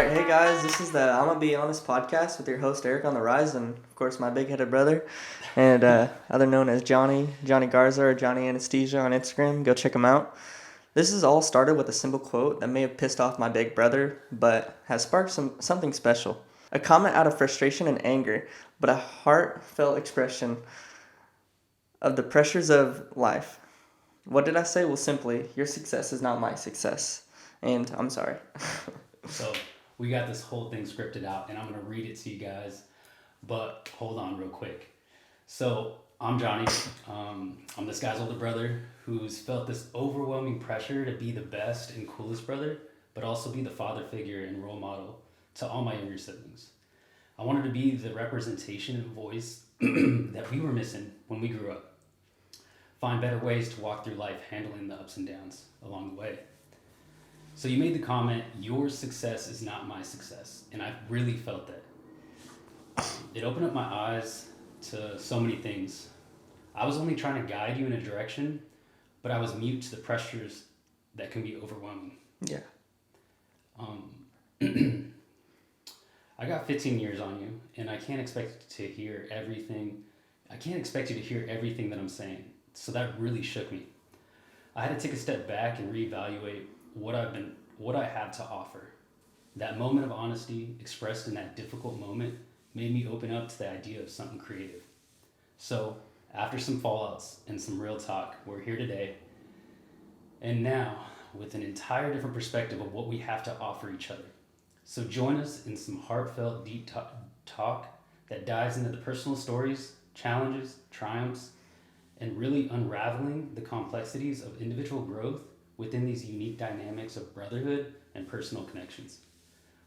right, hey guys, this is the IMMAbehonest podcast with your host Eric on the rise, and of course my big-headed brother, and other known as Johnny Garza or Johnny Anesthesia on Instagram. Go check him out. This has all started with a simple quote that may have pissed off my big brother, but has sparked something special. A comment out of frustration and anger, but a heartfelt expression of the pressures of life. What did I say? Well, simply, your success is not my success, and I'm sorry. So we got this whole thing scripted out, and I'm going to read it to you guys. But hold on real quick. So I'm Johnny. I'm this guy's older brother who's felt this overwhelming pressure to be the best and coolest brother, but also be the father figure and role model to all my younger siblings. I wanted to be the representation and voice that we were missing when we grew up. Find better ways to walk through life handling the ups and downs along the way. So you made the comment, your success is not my success. And I really felt that. It opened up my eyes to so many things. I was only trying to guide you in a direction, but I was mute to the pressures that can be overwhelming. Yeah. I got 15 years on you, and I can't expect to hear everything. I can't expect you to hear everything that I'm saying. So that really shook me. I had to take a step back and reevaluate what I have to offer. That moment of honesty expressed in that difficult moment made me open up to the idea of something creative. So after some fallouts and some real talk, we're here today. And now with an entire different perspective of what we have to offer each other. So join us in some heartfelt deep talk that dives into the personal stories, challenges, triumphs, and really unraveling the complexities of individual growth within these unique dynamics of brotherhood and personal connections.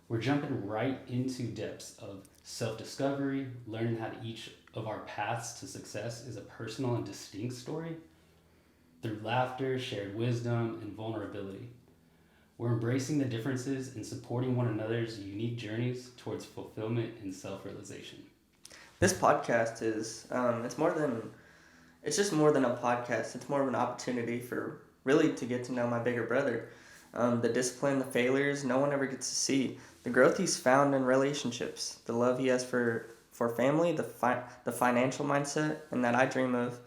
We're jumping right into depths of self-discovery, learning how each of our paths to success is a personal and distinct story, through laughter, shared wisdom, and vulnerability. We're embracing the differences and supporting one another's unique journeys towards fulfillment and self-realization. This podcast is, it's just more than a podcast. It's more of an opportunity for really to get to know my bigger brother. The discipline, the failures, no one ever gets to see. The growth he's found in relationships, the love he has for family, the financial mindset, and that I dream of,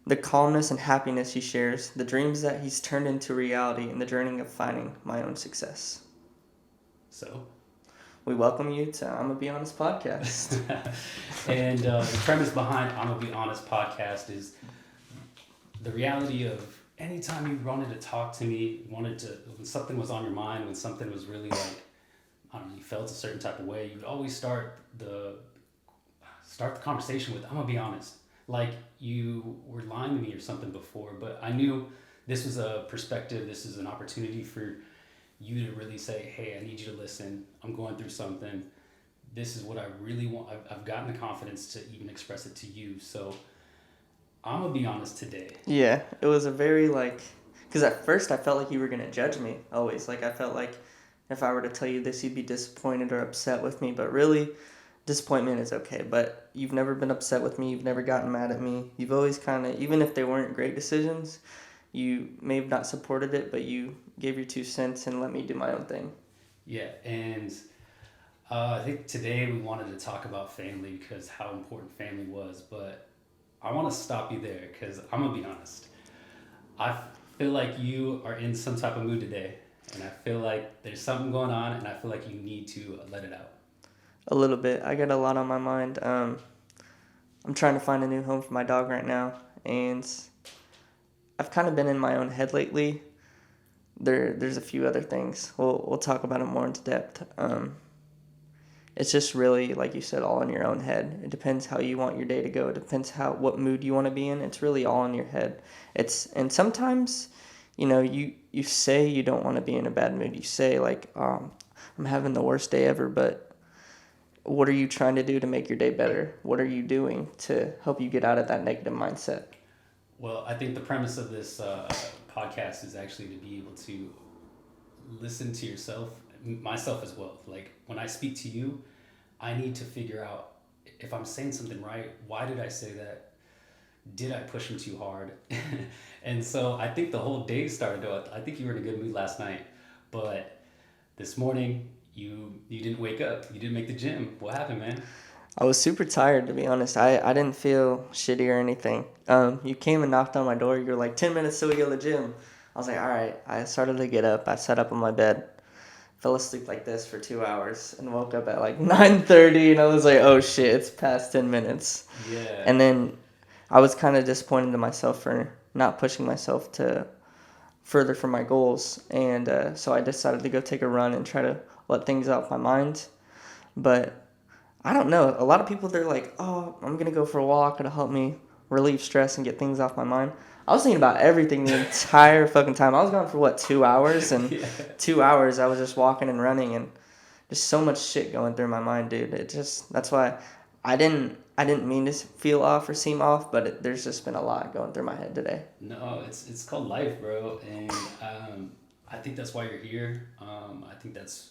the calmness and happiness he shares, the dreams that he's turned into reality, and the journey of finding my own success. So, we welcome you to IMMAbehonest podcast. And the premise behind IMMAbehonest podcast is the reality of anytime you wanted to talk to me, when something was on your mind, when something was really like, I don't know, you felt a certain type of way, you would always start the conversation with, I'm gonna be honest. Like you were lying to me or something before, but I knew this was a perspective, this is an opportunity for you to really say, hey, I need you to listen. I'm going through something. This is what I really want. I've gotten the confidence to even express it to you. So I'm going to be honest today. Yeah, it was a very because at first I felt like you were going to judge me always. Like I felt like if I were to tell you this, you'd be disappointed or upset with me. But really, disappointment is okay. But you've never been upset with me. You've never gotten mad at me. You've always kind of, even if they weren't great decisions, you may have not supported it, but you gave your 2 cents and let me do my own thing. Yeah, and I think today we wanted to talk about family because how important family was. But I want to stop you there because I'm going to be honest. I feel like you are in some type of mood today. And I feel like there's something going on and I feel like you need to let it out. A little bit. I got a lot on my mind. I'm trying to find a new home for my dog right now. And I've kind of been in my own head lately. There's a few other things. We'll talk about it more into depth. It's just really, like you said, all in your own head. It depends how you want your day to go. It depends what mood you want to be in. It's really all in your head. And sometimes, you say you don't want to be in a bad mood. You say like, I'm having the worst day ever, but what are you trying to do to make your day better? What are you doing to help you get out of that negative mindset? Well, I think the premise of this podcast is actually to be able to listen to yourself, myself as well. Like when I speak to you, I need to figure out if I'm saying something right. Why did I say that? Did I push him too hard? And so I think the whole day started. I think you were in a good mood last night, but this morning you didn't wake up. You didn't make the gym. What happened, man? I was super tired, to be honest. I didn't feel shitty or anything. You came and knocked on my door. You were like, 10 minutes till we go to the gym. I was like, all right. I started to get up. I sat up on my bed, fell asleep like this for 2 hours, and woke up at like 9:30. And I was like, oh shit, it's past 10 minutes. Yeah. And then I was kind of disappointed in myself for not pushing myself to further from my goals. And so I decided to go take a run and try to let things out of my mind. But I don't know. A lot of people, they're like, oh, I'm going to go for a walk. It'll help me relieve stress and get things off my mind. I was thinking about everything the entire fucking time. I was gone for, 2 hours? And Yeah. 2 hours, I was just walking and running and just so much shit going through my mind, dude. That's why I didn't mean to feel off or seem off, but there's just been a lot going through my head today. No, it's called life, bro, and I think that's why you're here. I think that's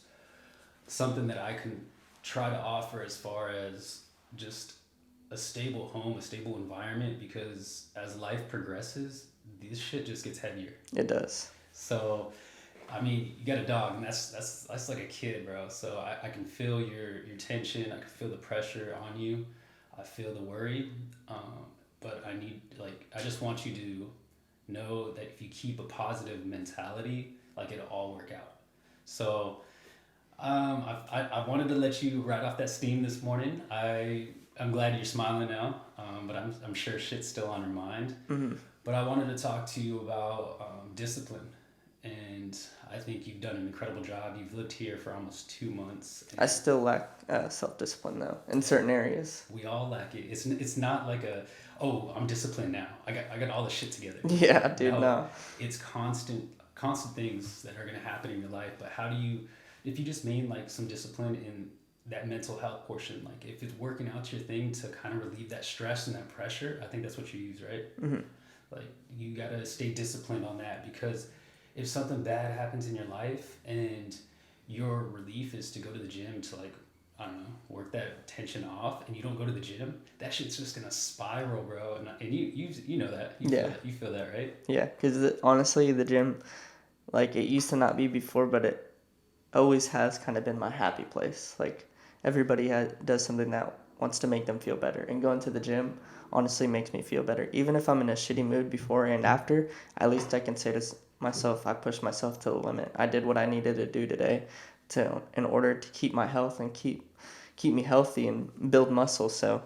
something that I can try to offer as far as just a stable home, a stable environment, because as life progresses, this shit just gets heavier. It does. So, I mean, you got a dog, and that's like a kid, bro. So I can feel your tension. I can feel the pressure on you. I feel the worry. But I just want you to know that if you keep a positive mentality, like it'll all work out. So, I wanted to let you ride off that steam this morning. I'm glad you're smiling now, but I'm sure shit's still on your mind. Hmm. But I wanted to talk to you about discipline, and I think you've done an incredible job. You've lived here for almost 2 months. I still lack self-discipline, though, in certain areas. We all lack it. It's not like I'm disciplined now. I got all the shit together. Yeah, dude, No, no. it's constant things that are gonna happen in your life. But how do you, if you just maintain like some discipline in that mental health portion, like if it's working out your thing to kind of relieve that stress and that pressure, I think that's what you use, right? Hmm. Like you gotta stay disciplined on that, because if something bad happens in your life and your relief is to go to the gym to, like, I don't know, work that tension off, and you don't go to the gym, that shit's just gonna spiral, bro. And you know that. Yeah. You feel that, right? Yeah, because honestly, the gym, like, it used to not be before, but it always has kind of been my happy place. Like, everybody does something that wants to make them feel better, and going to the gym honestly makes me feel better. Even if I'm in a shitty mood before and after, at least I can say to myself, I pushed myself to the limit. I did what I needed to do today in order to keep my health and keep me healthy and build muscle. So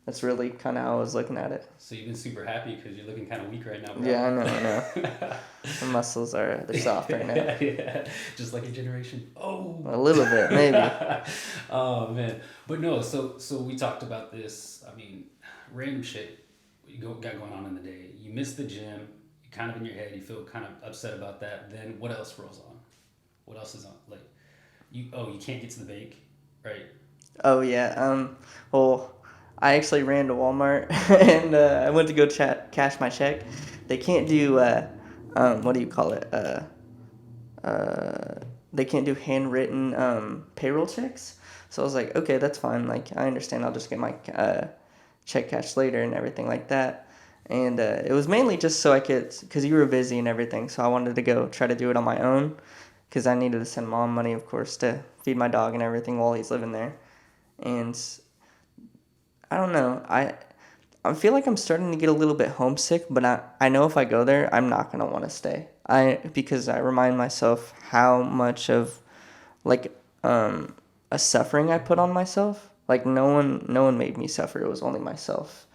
that's really kind of how I was looking at it. So you've been super happy because you're looking kind of weak right now, bro. Yeah, I know. My muscles they're soft right now. Yeah, just like your generation. Oh, A little bit, maybe. Oh man, but no. So we talked about this. I mean, random shit got going on in the day. You miss the gym. You kind of in your head. You feel kind of upset about that. Then what else rolls on? What else is on? Like you can't get to the bank, right? Oh yeah. Well, I actually ran to Walmart and I went to go cash my check. They can't do what do you call it? They can't do handwritten payroll checks. So I was like, okay, that's fine. Like, I understand. I'll just get my check cashed later and everything like that. And it was mainly just so I could, because you were busy and everything. So I wanted to go try to do it on my own, because I needed to send mom money, of course, to feed my dog and everything while he's living there. And I don't know. I feel like I'm starting to get a little bit homesick, but I know if I go there, I'm not gonna want to stay. Because I remind myself how much of, like, a suffering I put on myself. Like, no one made me suffer. It was only myself.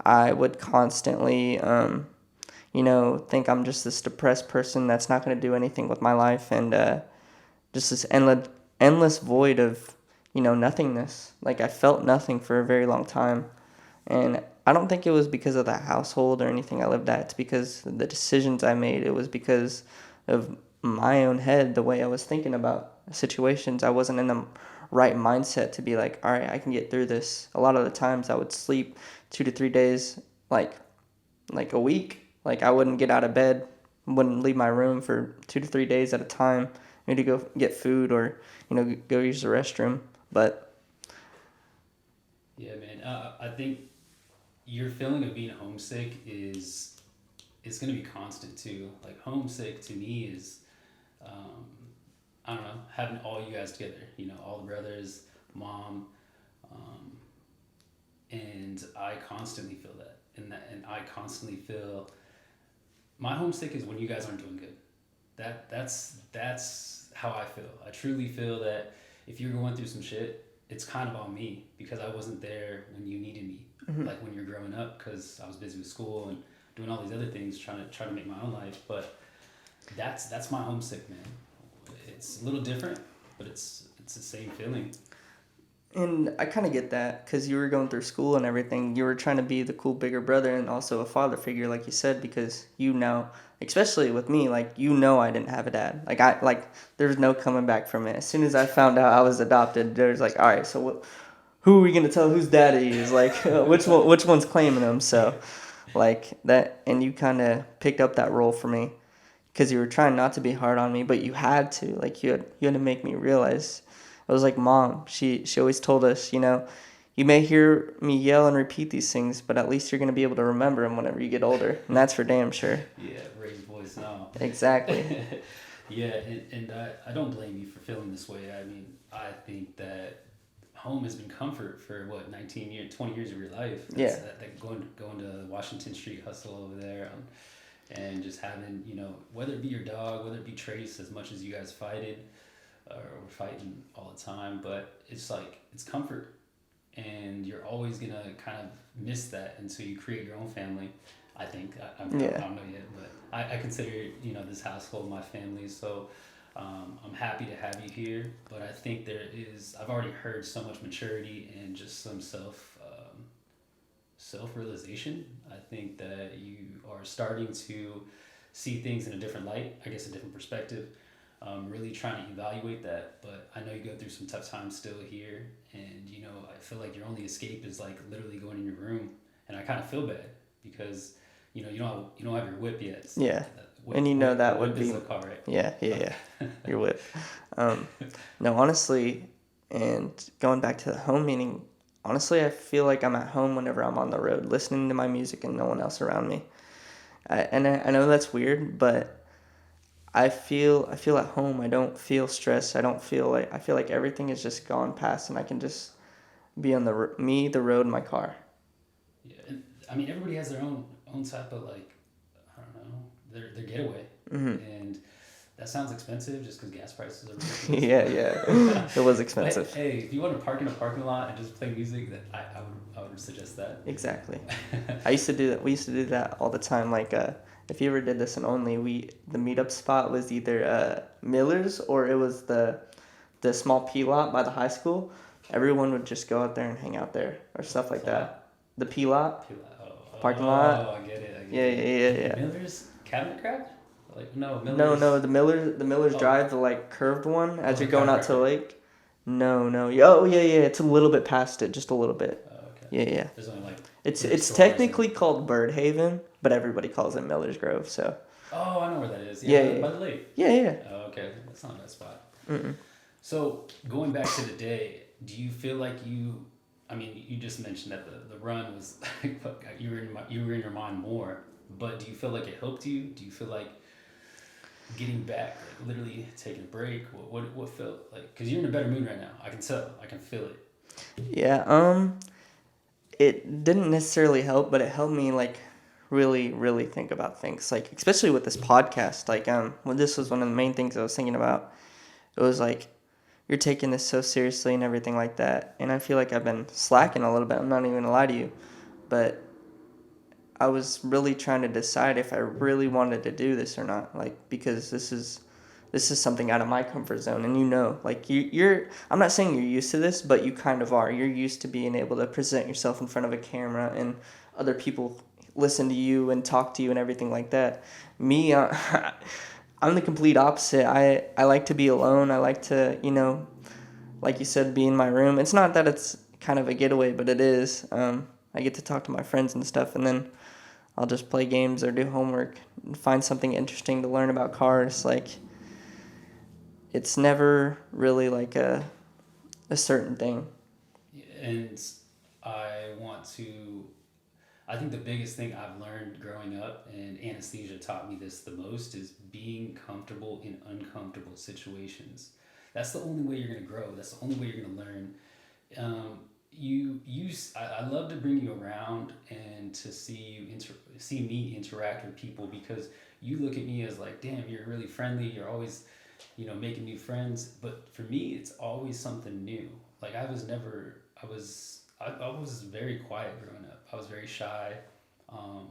I would constantly think I'm just this depressed person that's not gonna do anything with my life, and just this endless void of nothingness. Like, I felt nothing for a very long time, and I don't think it was because of the household or anything I lived at. It's because of the decisions I made. It was because of my own head, the way I was thinking about situations. I wasn't in the right mindset to be like, all right, I can get through this. A lot of the times I would sleep 2 to 3 days, like a week. Like, I wouldn't get out of bed, wouldn't leave my room for 2 to 3 days at a time, maybe to go get food or go use the restroom. But Yeah, man. I think your feeling of being homesick is it's gonna be constant too. Like homesick to me is, I don't know, having all you guys together, you know, all the brothers, mom, um, and I constantly feel that, and I constantly feel my homesick is when you guys aren't doing good. That's how I feel. I truly feel that if you're going through some shit, it's kind of on me because I wasn't there when you needed me, Mm-hmm. like when you're growing up, because I was busy with school and doing all these other things, trying to make my own life. But that's my homesick, man. It's a little different, but it's the same feeling. And I kind of get that because you were going through school and everything. You were trying to be the cool bigger brother and also a father figure, like you said, because you know, especially with me, like you know, I didn't have a dad. Like there's no coming back from it. As soon as I found out I was adopted, there's like, all right, so who are we gonna tell whose daddy he is? Like which one's claiming him? So like that, and you kind of picked up that role for me because you were trying not to be hard on me, but you had to. Like you had to make me realize. It was like mom. She always told us, you know, you may hear me yell and repeat these things, but at least you're gonna be able to remember them whenever you get older, and that's for damn sure. Yeah, raise voice now. Exactly. Yeah, and I don't blame you for feeling this way. I mean, I think that home has been comfort for what 19 years, 20 years of your life. Yeah. That going to Washington Street hustle over there, and just having, you know, whether it be your dog, whether it be Trace, as much as you guys fighted or were fighting all the time, but it's like it's comfort, and you're always gonna kind of miss that until you create your own family. I think I Yeah. don't know yet, but I consider, you know, this household my family. So I'm happy to have you here. But I think I've already heard so much maturity and just some self realization. I think that you are starting to see things in a different light. I guess a different perspective. Really trying to evaluate that, but I know you go through some tough times still here, and you know I feel like your only escape is like literally going in your room, and I kind of feel bad because you know you don't have your whip yet. So Yeah. And you know that would whip is be a car, right? yeah. Your whip. Um, no, honestly, and going back to the home meaning, honestly, I feel like I'm at home whenever I'm on the road, listening to my music and no one else around me. I know that's weird, but I feel at home. I don't feel stressed. I feel like everything is just gone past, and I can just be on the road, in my car. Yeah, and I mean everybody has their own type of like I don't know their getaway, Hmm. and that sounds expensive just because gas prices are ridiculous. Yeah. It was But expensive. hey, if you want to park in a parking lot and just play music, that I would suggest that. Exactly. I used to do that. We used to do that all the time. Like, if you ever did this in Only, the meetup spot was either Miller's or it was the small P lot by the high school. Everyone would just go out there and hang out there or stuff like Flat. that. The P lot, parking Oh, lot. I get it. I get Yeah, it. yeah, yeah, yeah. Miller's Cabinet Craft? Like no, No, Miller's. the Miller's Oh, Drive, the like curved one as the you're going out to the chiropractor. lake. No. Oh, yeah. It's a little bit past it, just a little bit. Oh, okay. Yeah. There's only like It's three it's stores. technically called Bird Haven, but everybody calls it Miller's Grove. So Oh, I know where that is. yeah, Yeah, yeah, by the lake. yeah. Oh, okay. That's not a bad spot. Mm-mm. So going back to the day, do you feel like you? I mean, you just mentioned that the run was you were in your mind more, but do you feel like it helped you? Do you feel like getting back, like literally taking a break? What felt like? Because you're in a better mood right now. I can tell. I can feel it. Yeah. It didn't necessarily help, but it helped me like really, really think about things. Like especially with this podcast. Like when this was one of the main things I was thinking about. It was like you're taking this so seriously and everything like that, and I feel like I've been slacking a little bit. I'm not even gonna lie to you, but I was really trying to decide if I really wanted to do this or not. Like because this is something out of my comfort zone, and you know, like you're. I'm not saying you're used to this, but you kind of are. You're used to being able to present yourself in front of a camera and other people listen to you and talk to you and everything like that. Me, I'm the complete opposite. I like to be alone. I like to, like you said, be in my room. It's not that it's kind of a getaway, but it is. I get to talk to my friends and stuff, and then I'll just play games or do homework and find something interesting to learn about cars. Like, it's never really like a certain thing. And I want to I think the biggest thing I've learned growing up, and anesthesia taught me this the most, is being comfortable in uncomfortable situations. That's the only way you're gonna grow. That's the only way you're gonna learn. I love to bring you around and to see me interact with people, because you look at me as like, damn, you're really friendly. You're always, making new friends. But for me, it's always something new. Like I was very quiet growing up. I was very shy. Um,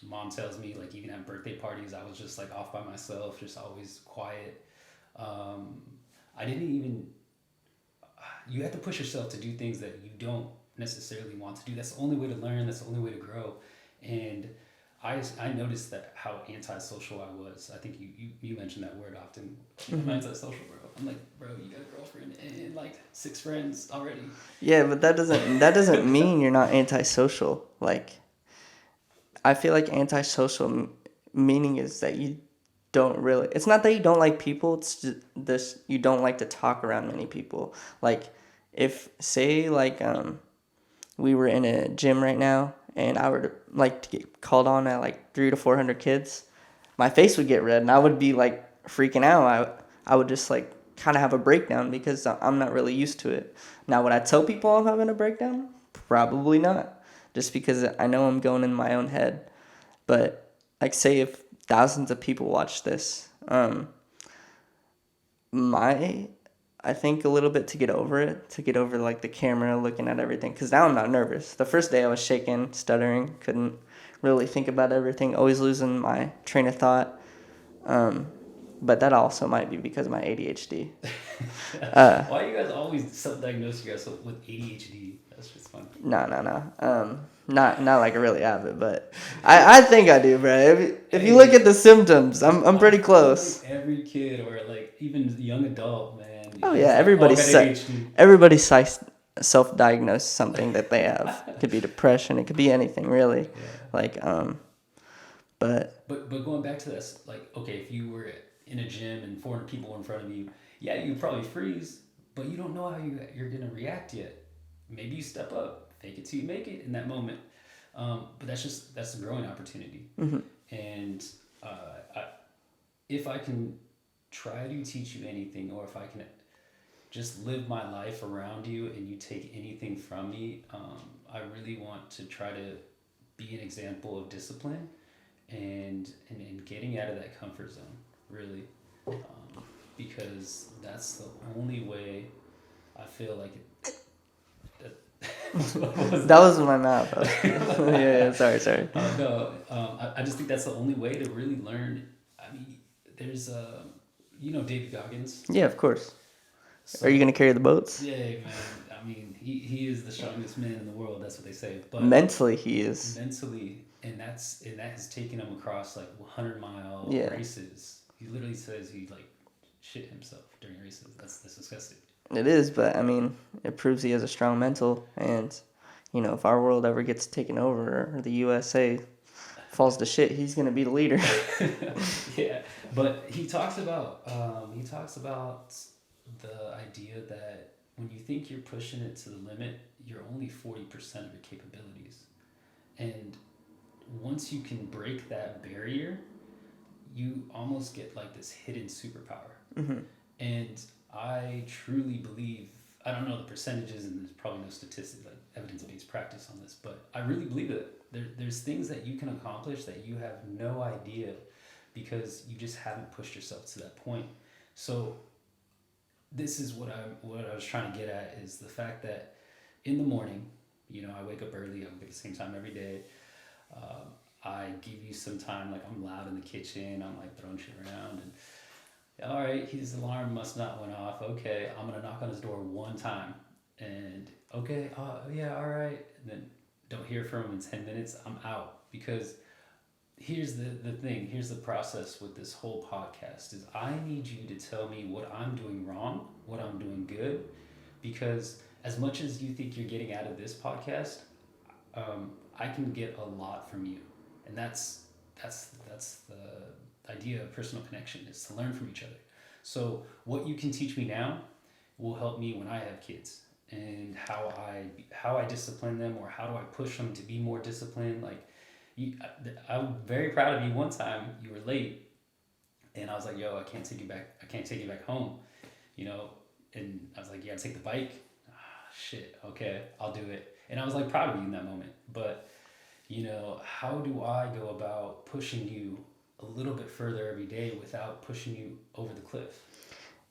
Mom tells me, like, even at birthday parties, I was just like off by myself, just always quiet. Um, I didn't even You have to push yourself to do things that you don't necessarily want to do. That's the only way to learn. That's the only way to grow. And I noticed that how antisocial I was. I think you mentioned that word often. I'm antisocial, bro. I'm like, bro, you got a girlfriend and like 6 friends already. Yeah, but that doesn't mean you're not antisocial. Like, I feel like meaning is that you don't really. It's not that you don't like people. It's just this, you don't like to talk around many people. Like, if say like we were in a gym right now and I were to, like, to get called on at like 300 to 400 kids, my face would get red and I would be like freaking out. I would just like kind of have a breakdown because I'm not really used to it. Now, would I tell people I'm having a breakdown? Probably not, just because I know I'm going in my own head. But like, say if thousands of people watch this, my I think a little bit to get over it, to get over like the camera looking at everything, because now I'm not nervous. The first day I was shaking, stuttering, couldn't really think about everything, always losing my train of thought. Um, but that also might be because of my ADHD. Why you guys always self-diagnose yourself with ADHD? That's just fun. No. Not like I really have it, but I think I do, bro. If you look Hey, at the symptoms, I'm pretty I feel like close. every kid or like even young adult, man, Oh yeah, is like, oh, I got ADHD. everybody self-diagnose something that they have. It could be depression. It could be anything really. Yeah. Like but But going back to this, like, okay, if you were in a gym and 400 people in front of you, yeah, you'd probably freeze, but you don't know how you're gonna react yet. Maybe you step up, fake it till you make it in that moment. But that's a growing opportunity. And I, if I can try to teach you anything, or if I can just live my life around you and you take anything from me, I really want to try to be an example of discipline and getting out of that comfort zone, really, because that's the only way I feel like it. that was my mouth. Yeah, sorry. No, I just think that's the only way to really learn. I mean, there's David Goggins. Yeah, of course. So, Are you gonna carry the boats? yeah, man. I mean, he is the strongest man in the world. That's what they say. But Mentally, he is. mentally, and that has taken him across like 100-mile Yeah. races. He literally says he like shit himself during races. That's disgusting. It is, but I mean, it proves he has a strong mental. And if our world ever gets taken over, or the USA falls to shit, he's gonna be the leader. Yeah, but he talks about the idea that when you think you're pushing it to the limit, you're only 40% of your capabilities, and once you can break that barrier, you almost get like this hidden superpower. And I truly believe, I don't know the percentages, and there's probably no statistics like evidence-based practice on this, but I really believe that there's things that you can accomplish that you have no idea, because you just haven't pushed yourself to that point. So this is what I was trying to get at, is the fact that in the morning, I wake up early. I wake up at the same time every day. I give you some time, like I'm loud in the kitchen. I'm like throwing shit around, and all right, his alarm must not went off. Okay, I'm gonna knock on his door one time, and okay, yeah, all right, and then don't hear from him in 10 minutes. I'm out, because here's the thing. Here's the process with this whole podcast is I need you to tell me what I'm doing wrong, what I'm doing good, because as much as you think you're getting out of this podcast, I can get a lot from you, and that's the idea of personal connection, is to learn from each other. So what you can teach me now will help me when I have kids, and how I discipline them, or how do I push them to be more disciplined. Like, I'm very proud of you. One time you were late, and I was like, "Yo, I can't take you back. I can't take you back home." You know, and I was like, "You gotta take the bike." Ah, shit. Okay, I'll do it. And I was like proud of you in that moment. But how do I go about pushing you a little bit further every day without pushing you over the cliff?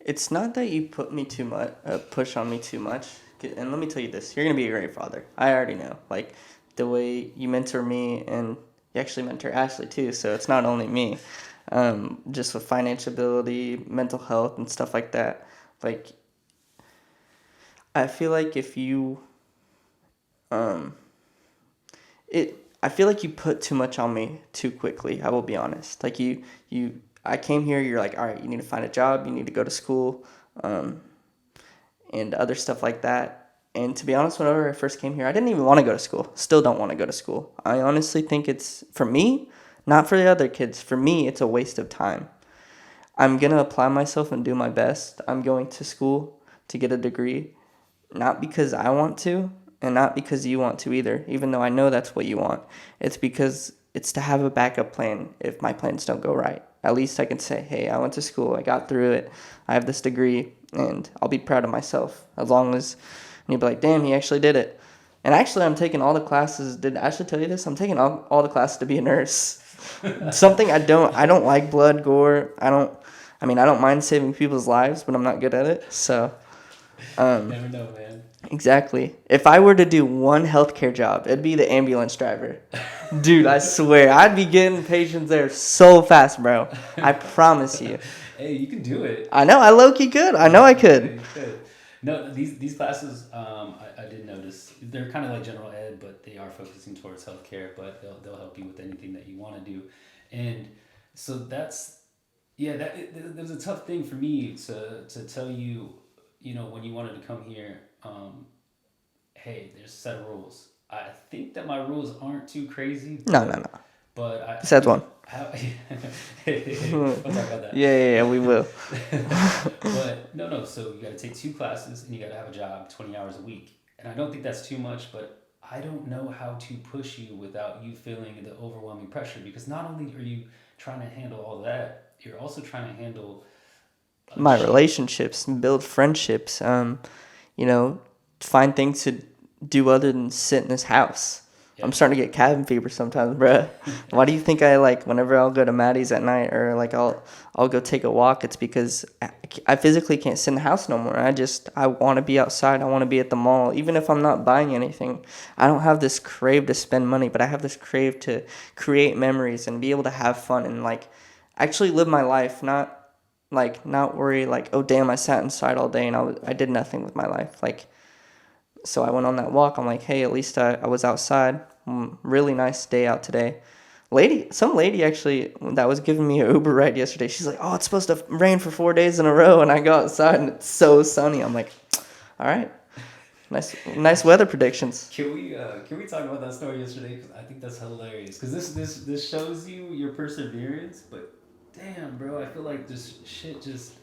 It's not that you put me too much, push on me too much. And let me tell you this: you're gonna be a great father. I already know. Like the way you mentor me, and you actually mentor Ashley too. So it's not only me. Just with financial ability, mental health, and stuff like that. Like I feel like if you, um, I feel like you put too much on me too quickly. I will be honest. Like I came here. You're like, all right, you need to find a job. You need to go to school. Um, and other stuff like that. And to be honest, whenever I first came here, I didn't even want to go to school. Still don't want to go to school. I honestly think it's, for me, not for the other kids, for me, it's a waste of time. I'm going to apply myself and do my best. I'm going to school to get a degree, not because I want to, and not because you want to either, even though I know that's what you want. It's because it's to have a backup plan if my plans don't go right. At least I can say, hey, I went to school, I got through it, I have this degree, and I'll be proud of myself. As long as, and you'll be like, damn, he actually did it. And actually, I'm taking all the classes. Did Ashley tell you this? I'm taking all the classes to be a nurse. Something I don't like blood, gore. I don't mind saving people's lives, but I'm not good at it. So, Never know, man. exactly. If I were to do one healthcare job, it'd be the ambulance driver. Dude, I swear, I'd be getting patients there so fast, bro. I promise you. Hey, you can do it. I know, I low-key could. I know I Yeah, could. you could. No, these classes, I did notice they're kind of like general ed, but they are focusing towards healthcare. But they'll help you with anything that you want to do, and so that's yeah. That was a tough thing for me to tell you, when you wanted to come here. Hey, there's a set of rules. I think that my rules aren't too crazy. No. But Besides one. How, we'll talk about that. Yeah, we will. But no. So you got to take 2 classes and you got to have a job 20 hours a week. And I don't think that's too much, but I don't know how to push you without you feeling the overwhelming pressure, because not only are you trying to handle all that, you're also trying to handle My shit. relationships, build friendships, find things to do other than sit in this house. Yeah. I'm starting to get cabin fever sometimes, bruh. Why do you think I whenever I'll go to Maddie's at night, or I'll go take a walk? It's because I physically can't sit in the house no more. I want to be outside. I want to be at the mall, even if I'm not buying anything. I don't have this crave to spend money, but I have this crave to create memories and be able to have fun and actually live my life, not worry oh damn, I sat inside all day and I did nothing with my life. So I went on that walk. I'm like, hey, at least I was outside. Really nice day out today. Some lady actually that was giving me an Uber ride yesterday, she's like, oh, it's supposed to rain for 4 days in a row, and I go outside and it's so sunny. I'm like, all right, nice weather predictions. Can we talk about that story yesterday? Because I think that's hilarious. Because this shows you your perseverance. But damn, bro, I feel like this shit just.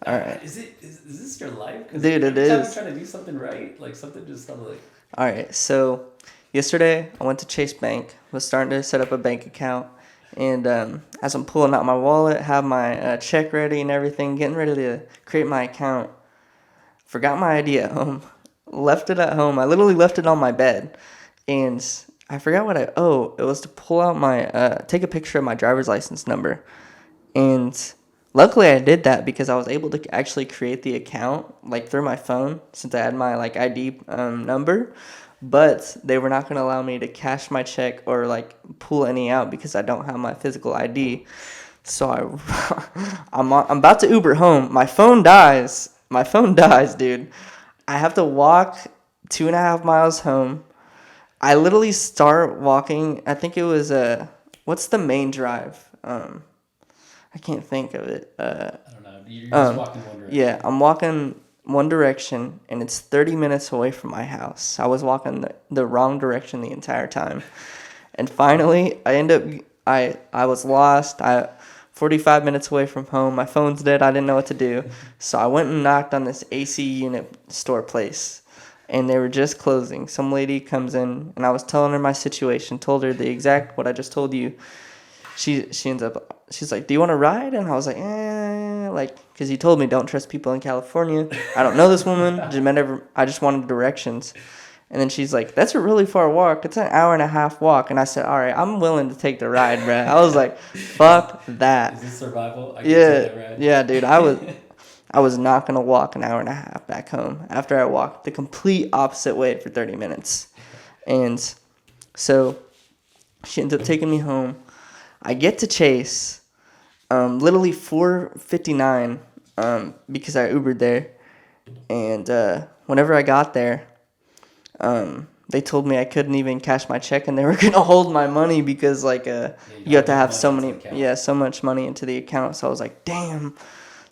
All right. Is this your life? Cause Dude, it every time is. you try to do something right, like something just kind of like. All right, so yesterday I went to Chase Bank, was starting to set up a bank account, and as I'm pulling out my wallet, have my check ready and everything, getting ready to create my account, forgot my ID at home, left it at home. I literally left it on my bed, and I forgot what it was to pull out take a picture of my driver's license number, and luckily I did that because I was able to actually create the account through my phone since I had my ID number, but they were not going to allow me to cash my check or pull any out because I don't have my physical ID. So I'm about to Uber home. My phone dies. Dude. I have to walk 2.5 miles home. I literally start walking. I think it was what's the main drive? I can't think of it. I don't know. You're just walking one direction. Yeah, I'm walking one direction, and it's 30 minutes away from my house. I was walking the wrong direction the entire time. And finally, I was lost. 45 minutes away from home. My phone's dead. I didn't know what to do. So I went and knocked on this AC unit store place. and they were just closing. Some lady comes in, and I was telling her my situation, told her the exact what I just told you. She ends up, she's like, do you want to ride? And I was like, like, because he told me don't trust people in California. I don't know this woman. I just wanted directions. And then she's like, that's a really far walk. It's an hour and a half walk. And I said, all right, I'm willing to take the ride, bro. I was like, fuck that. Is this survival? I can Yeah, take that ride. yeah, dude. I was not gonna walk an hour and a half back home after I walked the complete opposite way for 30 minutes. And so she ends up taking me home. I get to Chase, literally 4:59, because I Ubered there. And whenever I got there, they told me I couldn't even cash my check, and they were gonna hold my money because you have to have so much money into the account. So I was like, damn.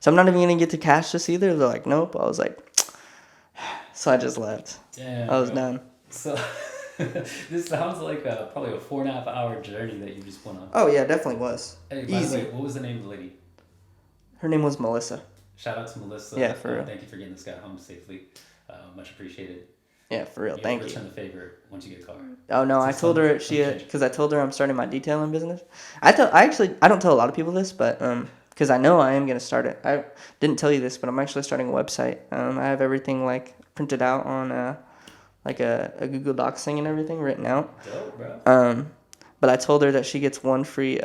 So I'm not even gonna get to cash this either. They're like, nope. I was like, so I just left. Damn, I was bro. done. So this sounds like probably a 4.5 hour journey that you just went on. Oh yeah, definitely was. Hey, by easy. the way, what was the name of the lady? Her name was Melissa. Shout out to Melissa. Yeah, for real. Thank you for getting this guy home safely. Much appreciated. Yeah, for real. Thank you. Return the favor once you get a car. Oh no, I told her because I told her I'm starting my detailing business. I don't tell a lot of people this, but because I know I am gonna start it. I didn't tell you this, but I'm actually starting a website. I have everything like printed out on like a Google Docs thing and everything written out. Dope, bro. But I told her that she gets one free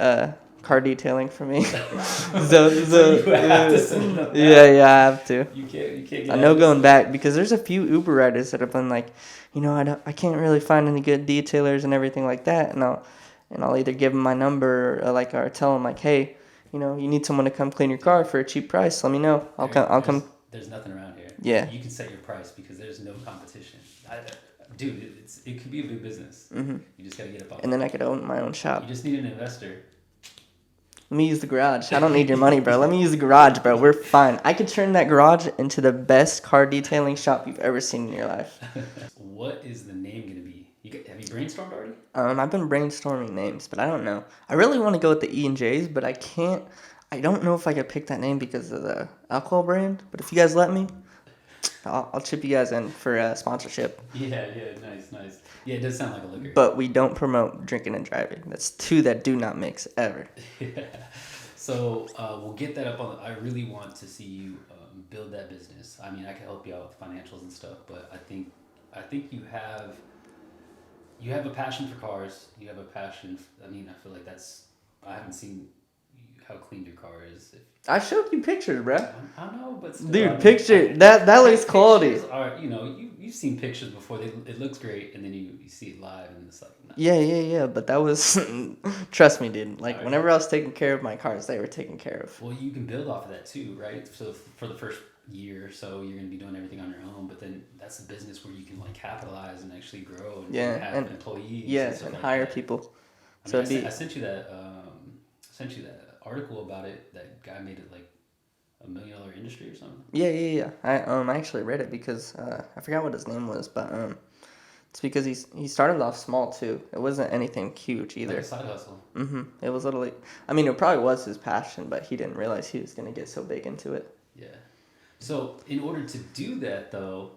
car detailing from me. So you have to send it up. Yeah, I have to. You can't get I know going back because there's a few Uber riders that have been like, I can't really find any good detailers and everything like that, and I'll either give them my number or tell them like, hey, you need someone to come clean your car for a cheap price. Let me know. I'll come. There's nothing around here. Yeah. You can set your price because there's no competition. Dude, it could be a big business. Mm-hmm. You just gotta get it off. And then I could own my own shop. You just need an investor. Let me use the garage. I don't need your money, bro. Let me use the garage, bro. We're fine. I could turn that garage into the best car detailing shop you've ever seen in your life. What is the name gonna be? Have you brainstormed already? I've been brainstorming names, but I don't know. I really want to go with the E&J's, but I can't. I don't know if I could pick that name because of the alcohol brand. But if you guys let me, I'll chip you guys in for sponsorship. Yeah, nice. Yeah, it does sound like a liquor. But we don't promote drinking and driving. That's two that do not mix ever. Yeah. So we'll get that up on. I really want to see you build that business. I mean, I can help you out with financials and stuff, but I think you have a passion for cars. You have a passion. I feel like I haven't seen how clean your car is. I showed you pictures, bro. I know, but still, dude, that looks quality. Are you've seen pictures before? It looks great, and then you see it live, and it's like nah. Yeah. But that was trust me, dude. Like Right. whenever I was taking care of my cars, they were taken care of. Well, you can build off of that too, right? So for the first year or so, you're gonna be doing everything on your own, but then that's a business where you can like capitalize and actually grow and have employees. Yeah, and like hire that. People. I sent you that article about it. That guy made it like $1 million industry or something. Yeah. I actually read it because I forgot what his name was, but it's because he started off small too. It wasn't anything huge either. Like a side hustle. It was literally. It probably was his passion, but he didn't realize he was gonna get so big into it. Yeah. So in order to do that though,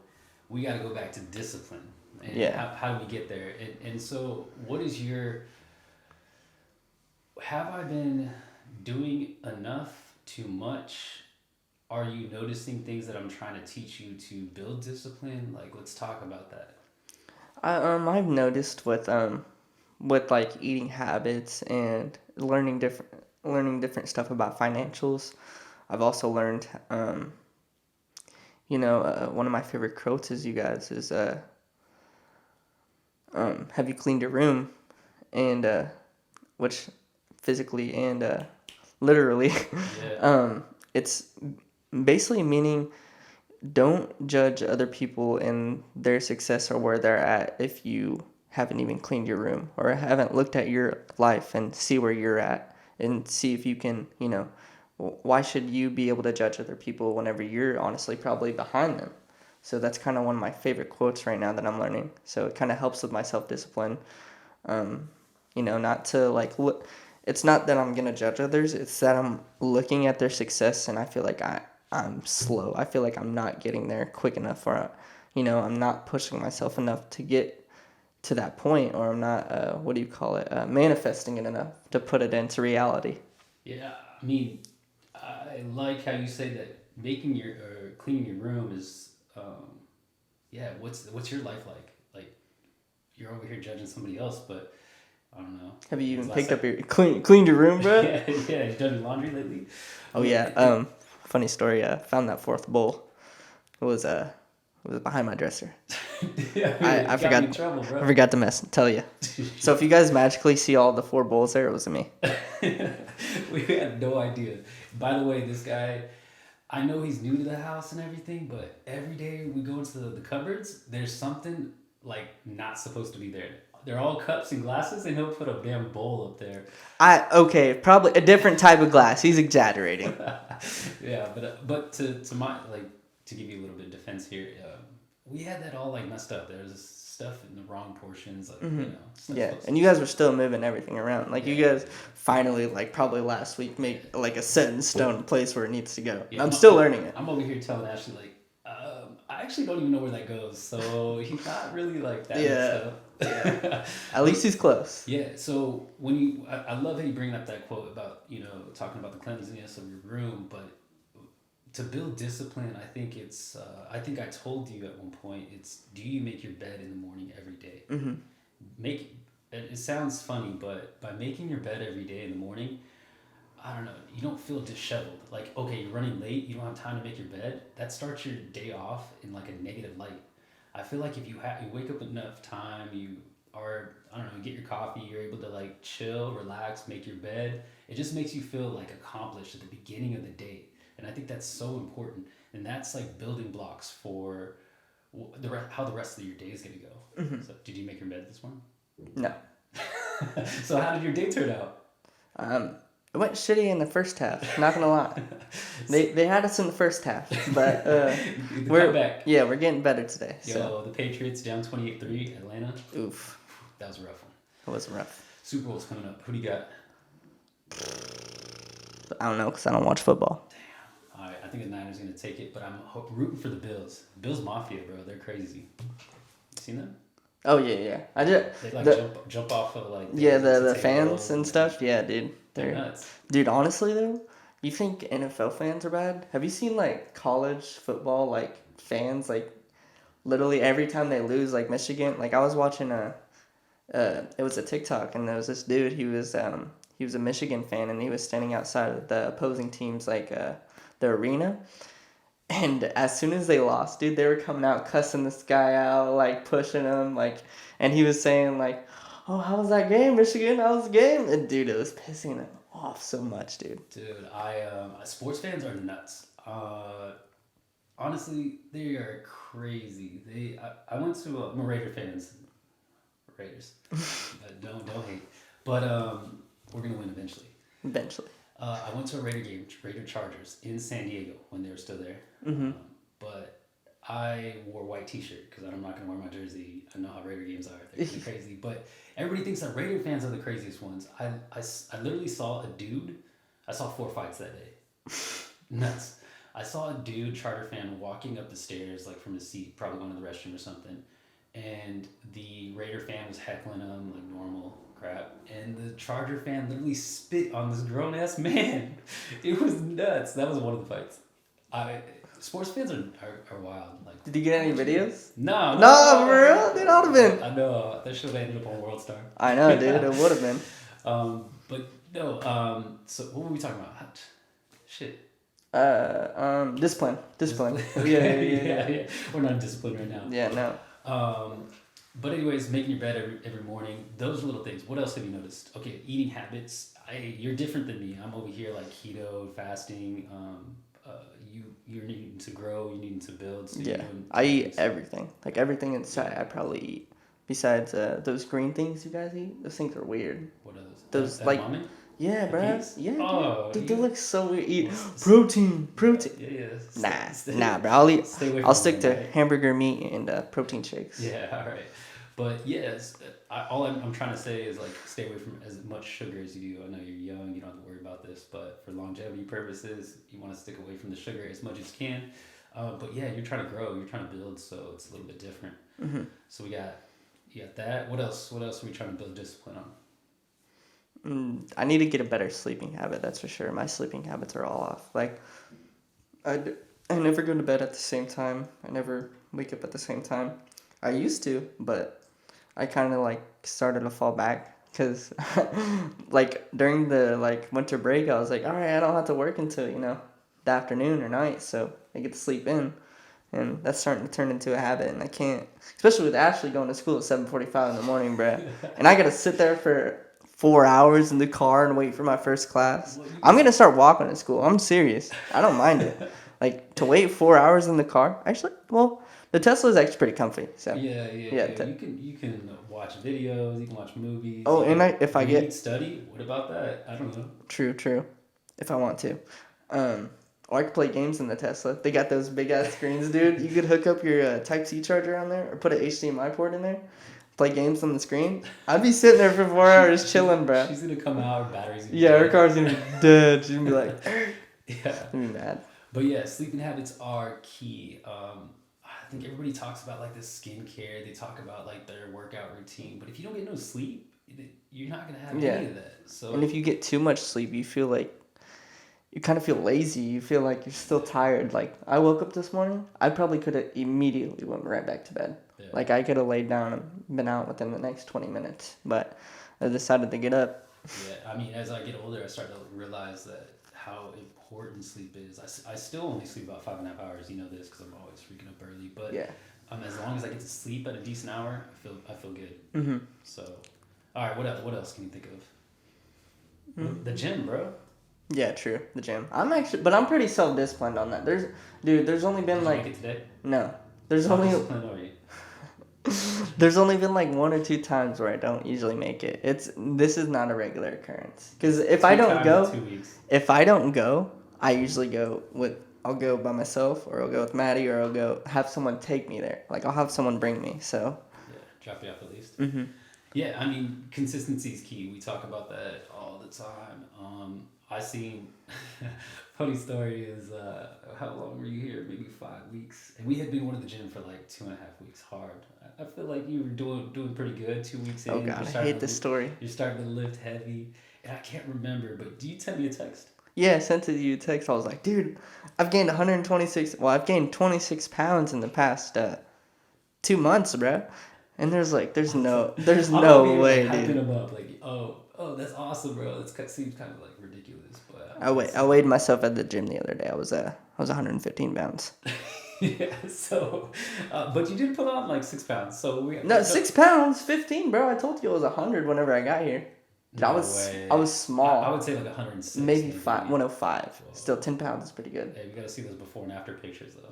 we got to go back to discipline. And how do we get there? And so what is have I been doing enough, too much? Are you noticing things that I'm trying to teach you to build discipline? Like, let's talk about that. I've noticed with like eating habits and learning different stuff about financials. I've also learned one of my favorite quotes is have you cleaned your room? And which physically and literally it's basically meaning don't judge other people in their success or where they're at if you haven't even cleaned your room or haven't looked at your life and see where you're at and see if you can, why should you be able to judge other people whenever you're honestly probably behind them? So that's kind of one of my favorite quotes right now that I'm learning. So it kind of helps with my self-discipline. Not to like look. It's not that I'm gonna judge others. It's that I'm looking at their success and I feel like I'm slow. I feel like I'm not getting there quick enough, or I'm not pushing myself enough to get to that point, or I'm not, what do you call it, manifesting it enough to put it into reality. Yeah, I mean, I like how you say that making your or cleaning your room is, yeah. What's your life like? Like you're over here judging somebody else, but I don't know. Have you When's even the last picked time? up your cleaned your room, bro? Yeah, yeah. You done your laundry lately? Oh But yeah. Funny story. Found that fourth bowl. It was behind my dresser. yeah, I you got me in forgot trouble, I bro. forgot to tell you. So if you guys magically see all the four bowls there, it was me. We had no idea. By the way, this guy, I know he's new to the house and everything, but every day we go into the cupboards, there's something like not supposed to be there. They're all cups and glasses, and he'll put a damn bowl up there. Okay, probably a different type of glass. He's exaggerating. Yeah, but to my like to give you a little bit of defense here, we had that all like messed up. There was stuff in the wrong portions, like stuff Yeah, supposed and you guys were still moving everything around. Like yeah, you guys finally, like probably last week, made like a set in stone place where it needs to go. yeah. I'm still learning it. I'm over here telling Ashley like, I actually don't even know where that goes, so he's not really like that messed Yeah, up. yeah. At least he's close. Yeah, so I love how you bring up that quote about talking about the cleanliness of your room, but to build discipline, I think I told you at one point, it's do you make your bed in the morning every day? Mm-hmm. Make it sounds funny, but by making your bed every day in the morning, I don't know, you don't feel disheveled. Like, okay, you're running late, you don't have time to make your bed. That starts your day off in like a negative light. I feel like if you wake up enough time, you are, I don't know, get your coffee, you're able to like chill, relax, make your bed. It just makes you feel like accomplished at the beginning of the day. And I think that's so important. And that's like building blocks for how the rest of your day is going to go. Mm-hmm. So, did you make your bed this morning? No. So, how did your day turn out? It went shitty in the first half. Not gonna lie, they had us in the first half, but we're comeback. yeah we're getting better today. Yo, So the Patriots down 28-3, Atlanta. oof, That was a rough one. it was rough. Super Bowl's coming up. Who do you got? I don't know because I don't watch football. All right, I think the Niners are going to take it, but I'm rooting for the Bills. Bills Mafia, bro. They're crazy. You seen them? Oh yeah. I just They like jump off of like the fans and stuff. Yeah, dude. They're nuts. Dude, honestly though, you think NFL fans are bad? Have you seen like college football like fans like literally every time they lose like Michigan? Like I was watching it was a TikTok and there was this dude. He was a Michigan fan and he was standing outside of the opposing team's like the arena. And as soon as they lost, dude, they were coming out cussing this guy out, like pushing him, like, and he was saying like, "Oh, how was that game, Michigan? How was the game?" And dude, it was pissing him off so much, dude. Dude, sports fans are nuts. Honestly, they are crazy. I went to I'm a Raider fans, Raiders. Don't hate, but we're gonna win eventually. Eventually. I went to a Raider game, Raider Chargers, in San Diego when they were still there. Mm-hmm. But I wore a white T-shirt because I'm not gonna wear my jersey. I know how Raider games are; they're kind of crazy. But everybody thinks that Raider fans are the craziest ones. I literally saw a dude. I saw 4 fights that day. Nuts. I saw a dude, Charger fan, walking up the stairs like from his seat, probably going to the restroom or something, and the Raider fan was heckling him like normal crap, and the Charger fan literally spit on this grown ass man. It was nuts. That was one of the fights. Sports fans are wild. Like, Did you get any videos? No, No, for real? It ought to been. I know that should have ended up on World Star. I know, dude. It would have been. But no. So what were we talking about? Shit. Discipline. Yeah. We're not disciplined right now. Yeah, no. But anyways, making your bed every morning, those little things. What else have you noticed? Okay, eating habits. You're different than me. I'm over here like keto, fasting. You're needing to grow. You're needing to build. So Yeah, I eat everything. Like everything inside, I probably eat. Besides those green things you guys eat, those things are weird. What are those? Those that like, ramen? yeah, bro. Peas? Yeah, Oh, dude, they look so weird. Eat Well, protein. Yeah. Nah, bro. I'll stick to right? hamburger meat and protein shakes. Yeah, all right. But yes, all I'm trying to say is like stay away from as much sugar as you do. I know you're young, you don't have to worry about this, but for longevity purposes, you want to stick away from the sugar as much as you can. But yeah, you're trying to grow, you're trying to build, so it's a little bit different. Hmm. So you got that. What else? What else are we trying to build discipline on? I need to get a better sleeping habit. That's for sure. My sleeping habits are all off. Like I, d- I never go to bed at the same time. I never wake up at the same time. I used to, but I kind of like started to fall back because like during the like winter break, I was like, all right, I don't have to work until the afternoon or night, so I get to sleep in, and that's starting to turn into a habit, and I can't, especially with Ashley going to school at 7:45 in the morning, bruh, and I gotta sit there for 4 hours in the car and wait for my first class. Well, you I'm can. gonna start walking to school. I'm serious. I don't mind it. Like to wait 4 hours in the car. Actually, well, the Tesla is actually pretty comfy. So Yeah, yeah, yeah. yeah. You can watch videos. You can watch movies. Oh, You and can if I read, get study. What about that? I don't know. true, if I want to, or I could play games in the Tesla. They got those big ass screens, dude. You could hook up your Type C charger on there, or put an HDMI port in there, play games on the screen. I'd be sitting there for 4 hours chilling, bro. She's gonna come out. Her battery's gonna be Yeah, her dead. car's gonna be dead. She's gonna be like, Yeah. gonna be mad. But yeah, sleeping habits are key. I think everybody talks about like the skincare. They talk about like their workout routine. But if you don't get no sleep, you're not gonna have Yeah, any of that. So and if you get too much sleep, you feel like you kind of feel lazy. You feel like you're still tired. Like I woke up this morning, I probably could have immediately went right back to bed. yeah, Like I could have laid down and been out within the next 20 minutes, but I decided to get up. yeah. I mean, as I get older, I start to realize that how important sleep is. I still only sleep about 5.5 hours. You know this because I'm always freaking up early. But Yeah. as long as I get to sleep at a decent hour, I feel good. Mhm. So, all right. What else can you think of? Mm. The gym, bro. Yeah, true. The gym. But I'm pretty self disciplined on that. There's only been Did you like make it today? no. There's How only disciplined are you? there's only been like 1 or 2 times where I don't usually make it. This is not a regular occurrence. Because if I Two don't times go, in 2 weeks. if I don't go, I usually go with. I'll go by myself, or I'll go with Maddie, or I'll go have someone take me there. Like I'll have someone bring me. So. Yeah, drop you off at least. Mhm. Yeah, I mean, consistency is key. We talk about that all the time. I seen, funny story is, how long were you here? Maybe 5 weeks. And we had been going to the gym for like 2.5 weeks hard. I feel like you were doing pretty good 2 weeks in. Oh God, I hate this story. You're starting to lift heavy. And I can't remember, but do you send me a text? Yeah, I sent it to you a text. I was like, dude, I've gained 126. Well, I've gained 26 pounds in the past 2 months, bro. And there's no I'm over here, way, like, hyping dude. him up. Like, oh, that's awesome, bro. Seems kind of like ridiculous, but I weighed myself at the gym the other day. I was 115 pounds. yeah. So, but you did put on like 6 pounds. So No, 6 pounds, 15, bro. I told you I was 100 whenever I got here. Dude, No I was way. I was small. I would say like 106. Maybe 105. Whoa. Still 10 pounds is pretty good. Hey, we gotta see those before and after pictures though.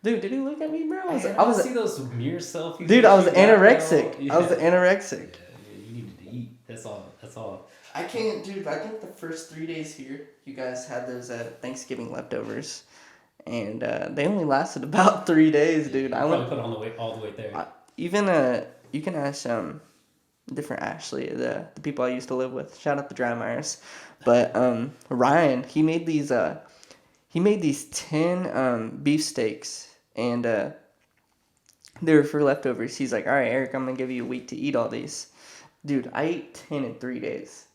Dude, did he look at me, bro? I was see those mirror selfies. Dude, that I was you got, bro. anorexic. Yeah. I was anorexic. Yeah, you needed to eat. That's all. That's all. I can't, dude. I think the first 3 days here, you guys had those Thanksgiving leftovers, and they only lasted about 3 days, dude. You I probably went put on the way all the way there. even you can ask different Ashley, the people I used to live with. Shout out the Drymeyers, but Ryan, he made these 10 beefsteaks, and they were for leftovers. He's like, all right, Eric, I'm gonna give you a week to eat all these. Dude, I ate 10 in 3 days.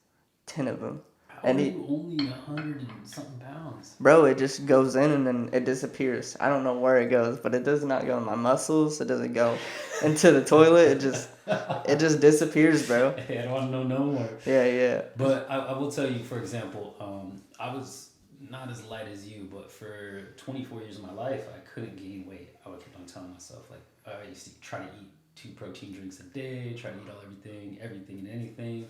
10 of them. How are you only 100 and something pounds? Bro, it just goes in and then it disappears. I don't know where it goes, but it does not go in my muscles. It doesn't go into the toilet. It just disappears, bro. Hey, I don't want to know no more. Yeah. But I will tell you, for example, I was not as light as you, but for 24 years of my life, I couldn't gain weight. I would keep on telling myself, like, I used to try to eat 2 protein drinks a day, try to eat everything and anything.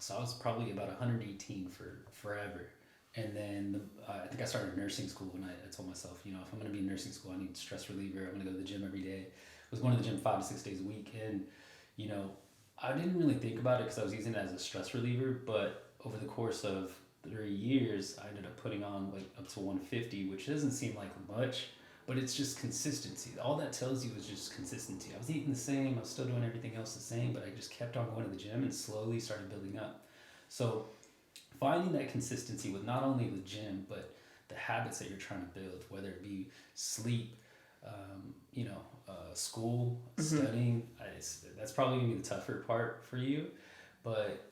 So I was probably about 118 for forever. And then I think I started nursing school when I told myself, if I'm going to be in nursing school, I need stress reliever. I'm going to go to the gym every day. I was going to the gym 5 to 6 days a week. And, I didn't really think about it because I was using it as a stress reliever. But over the course of 3 years, I ended up putting on like up to 150, which doesn't seem like much. But it's just consistency. All that tells you is just consistency. I was eating the same. I was still doing everything else the same, but I just kept on going to the gym and slowly started building up. So finding that consistency with not only the gym, but the habits that you're trying to build, whether it be sleep, school, studying. That's probably gonna be the tougher part for you. But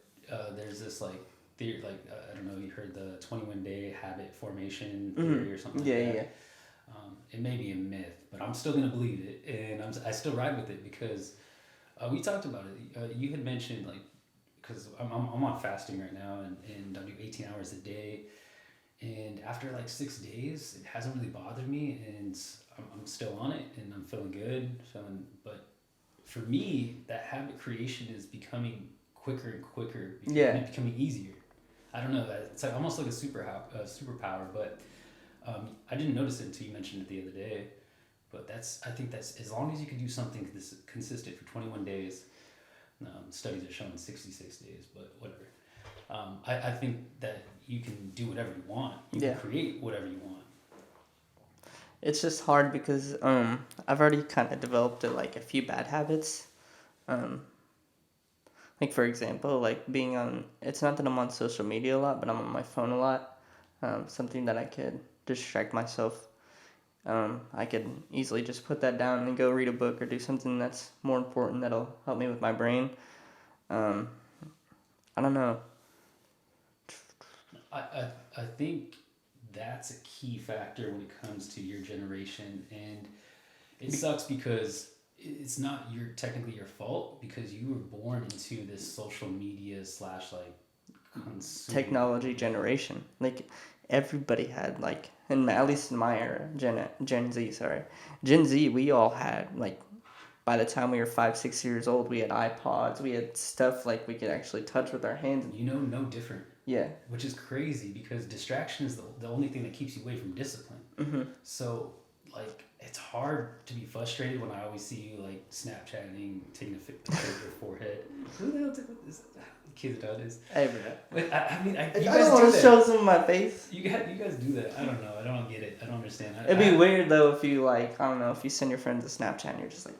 there's this like theory, like I don't know, you heard the 21-day habit formation theory or something like Yeah, that. yeah. It may be a myth, but I'm still gonna believe it, and I still ride with it because we talked about it. You had mentioned like because I'm on fasting right now, and I do 18 hours a day, and after like 6 days, it hasn't really bothered me, and I'm still on it, and I'm feeling good, but for me, that habit creation is becoming quicker and quicker, Yeah. becoming easier. I don't know. It's like almost like a superpower, but I didn't notice it until you mentioned it the other day. But I think that's as long as you can do something this consistent for 21 days. Studies are showing 66 days, but whatever. I think that you can do whatever you want. You Yeah. can create whatever you want. It's just hard because I've already kind of developed like a few bad habits. Like for example, like being on. It's not that I'm on social media a lot, but I'm on my phone a lot. Something that I could distract myself. I could easily just put that down and go read a book or do something that's more important that'll help me with my brain. Um, I don't know. I think that's a key factor when it comes to your generation, and it sucks because it's not technically your fault because you were born into this social media slash like Technology generation. Like everybody had like, at least in my era, Gen Z. Sorry, Gen Z. We all had like, by the time we were 5, 6 years old, we had iPods. We had stuff like we could actually touch with our hands. No different. Yeah. Which is crazy because distraction is the only thing that keeps you away from discipline. Mm-hmm. So like it's hard to be frustrated when I always see you like Snapchatting, taking a picture of your forehead. Who the hell took this? Kids nowadays. Hey, bro. But you I guys don't want to show some of my face. You guys do that. I don't know. I don't get it. I don't understand. It'd be weird though if you like, I don't know, if you send your friends a Snapchat and you're just like.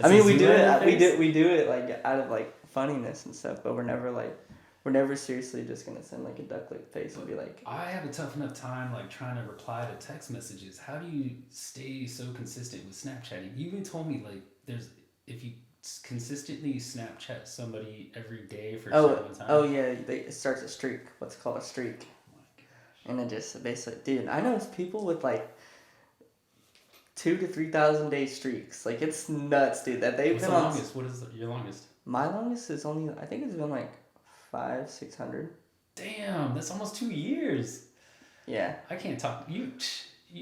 I mean, we do it. We do it like out of like funniness and stuff, but we're never seriously just gonna send like a duck lick face and be like. I have a tough enough time like trying to reply to text messages. How do you stay so consistent with Snapchatting? You even told me like if you consistently Snapchat somebody every day for a certain time. Oh yeah, it starts a streak. What's called a streak. Oh my gosh. And it just basically, dude, I know people with like 2,000 to 3,000 day streaks. Like it's nuts, dude. That they've been on. Longest? What is your longest? My longest is only, I think it's been like 500-600. Damn, that's almost 2 years. Yeah. I can't talk you.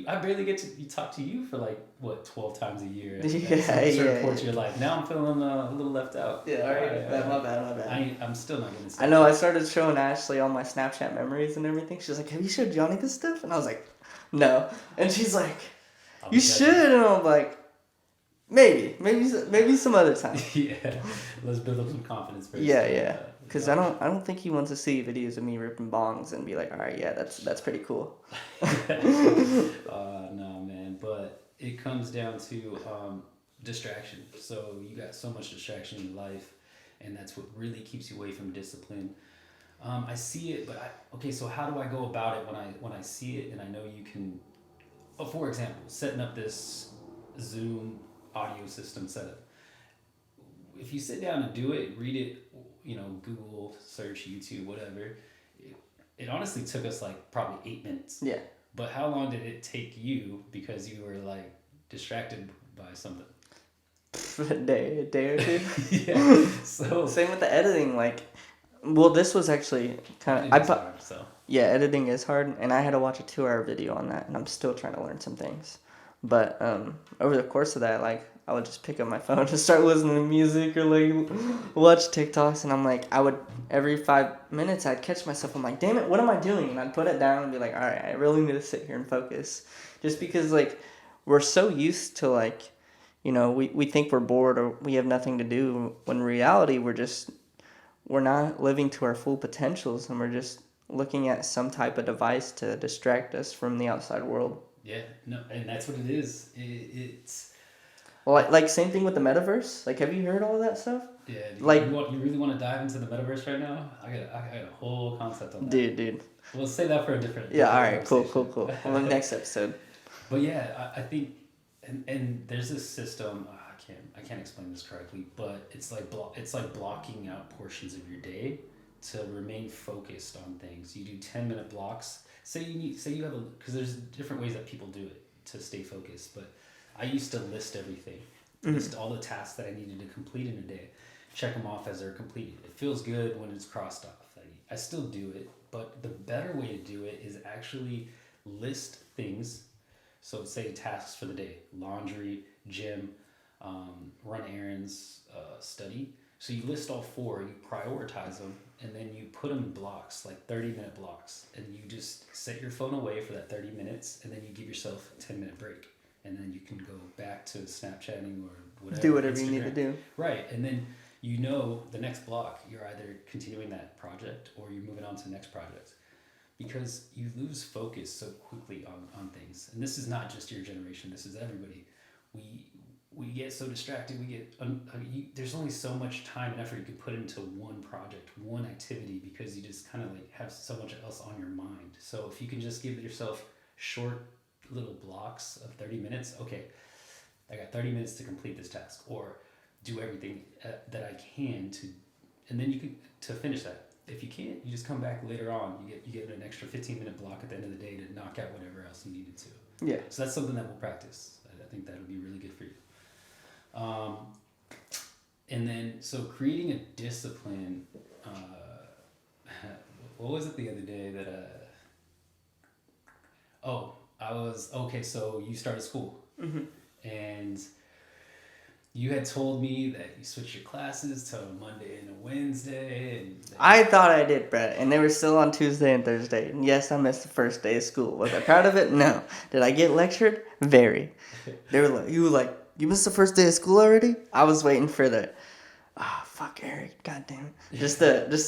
I barely get to talk to you for like what 12 times a year. Certain parts of your life. Now I'm feeling a little left out. Yeah, all right. My bad. I'm still not gonna. I know. I started showing Ashley all my Snapchat memories and everything. She's like, "Have you showed Johnny this stuff?" And I was like, "No." And she's like, "You should." And I'm like, maybe some other time. Yeah, let's build up some confidence first. Yeah. Because I don't think he wants to see videos of me ripping bongs and be like, all right, yeah, that's pretty cool. No, man. But it comes down to distraction. So you got so much distraction in your life, and that's what really keeps you away from discipline. I see it, but okay. So how do I go about it when I see it and I know you can? Oh, for example, setting up this Zoom audio system setup. If you sit down and do it, read it. Google, search, YouTube, whatever. It honestly took us like probably 8 minutes. Yeah. But how long did it take you because you were like distracted by something? A day or two. Yeah. So same with the editing. Like, well, this was actually kind of. Yeah, editing is hard, and I had to watch a 2-hour video on that, and I'm still trying to learn some things. But over the course of that, like, I would just pick up my phone and start listening to music or like watch TikToks, and I'm like, every 5 minutes I'd catch myself. I'm like, damn it, what am I doing? And I'd put it down and be like, all right, I really need to sit here and focus, just because like we're so used to like, we think we're bored or we have nothing to do, when in reality we're not living to our full potentials, and we're just looking at some type of device to distract us from the outside world. Yeah, no, and that's what it is. It's Like same thing with the metaverse. Like, have you heard all of that stuff? Yeah, Like, you really want to dive into the metaverse right now? I got a whole concept on that. dude. We'll save that for a Yeah, all different right, cool. conversation. On the next episode. But yeah, I think, and there's this system. I can't explain this correctly, but it's like blocking out portions of your day to remain focused on things. You do 10-minute blocks. Say you have because there's different ways that people do it to stay focused. But I used to list everything, list all the tasks that I needed to complete in a day, check them off as they're completed. It feels good when it's crossed off. I still do it, but the better way to do it is actually list things. So say tasks for the day: laundry, gym, run errands, study. So you list all four, you prioritize them, and then you put them in blocks, like 30-minute blocks, and you just set your phone away for that 30 minutes, and then you give yourself a 10-minute break, and then you can go back to Snapchatting or whatever. Do whatever Instagram. you need to do. Right, and then you know the next block, you're either continuing that project or you're moving on to the next project. Because you lose focus so quickly on things. And this is not just your generation, this is everybody. We get so distracted, there's only so much time and effort you can put into one project, one activity, because you just kind of like have so much else on your mind. So if you can just give yourself short little blocks of 30 minutes, okay, I got 30 minutes to complete this task, or do everything that I can and then you can, to finish that. If you can't, you just come back later on. You get an extra 15-minute block at the end of the day to knock out whatever else you needed to. Yeah. So that's something that we'll practice. I think that would be really good for you. And then, so creating a discipline, what was it the other day that, so you started school. Mm-hmm. And you had told me that you switched your classes to a Monday and a Wednesday. I thought I did, Brett, and they were still on Tuesday and Thursday. And yes, I missed the first day of school. Was I proud of it? No. Did I get lectured? Very. They were like, you missed the first day of school already? I was waiting for fuck Eric, god damn it. Just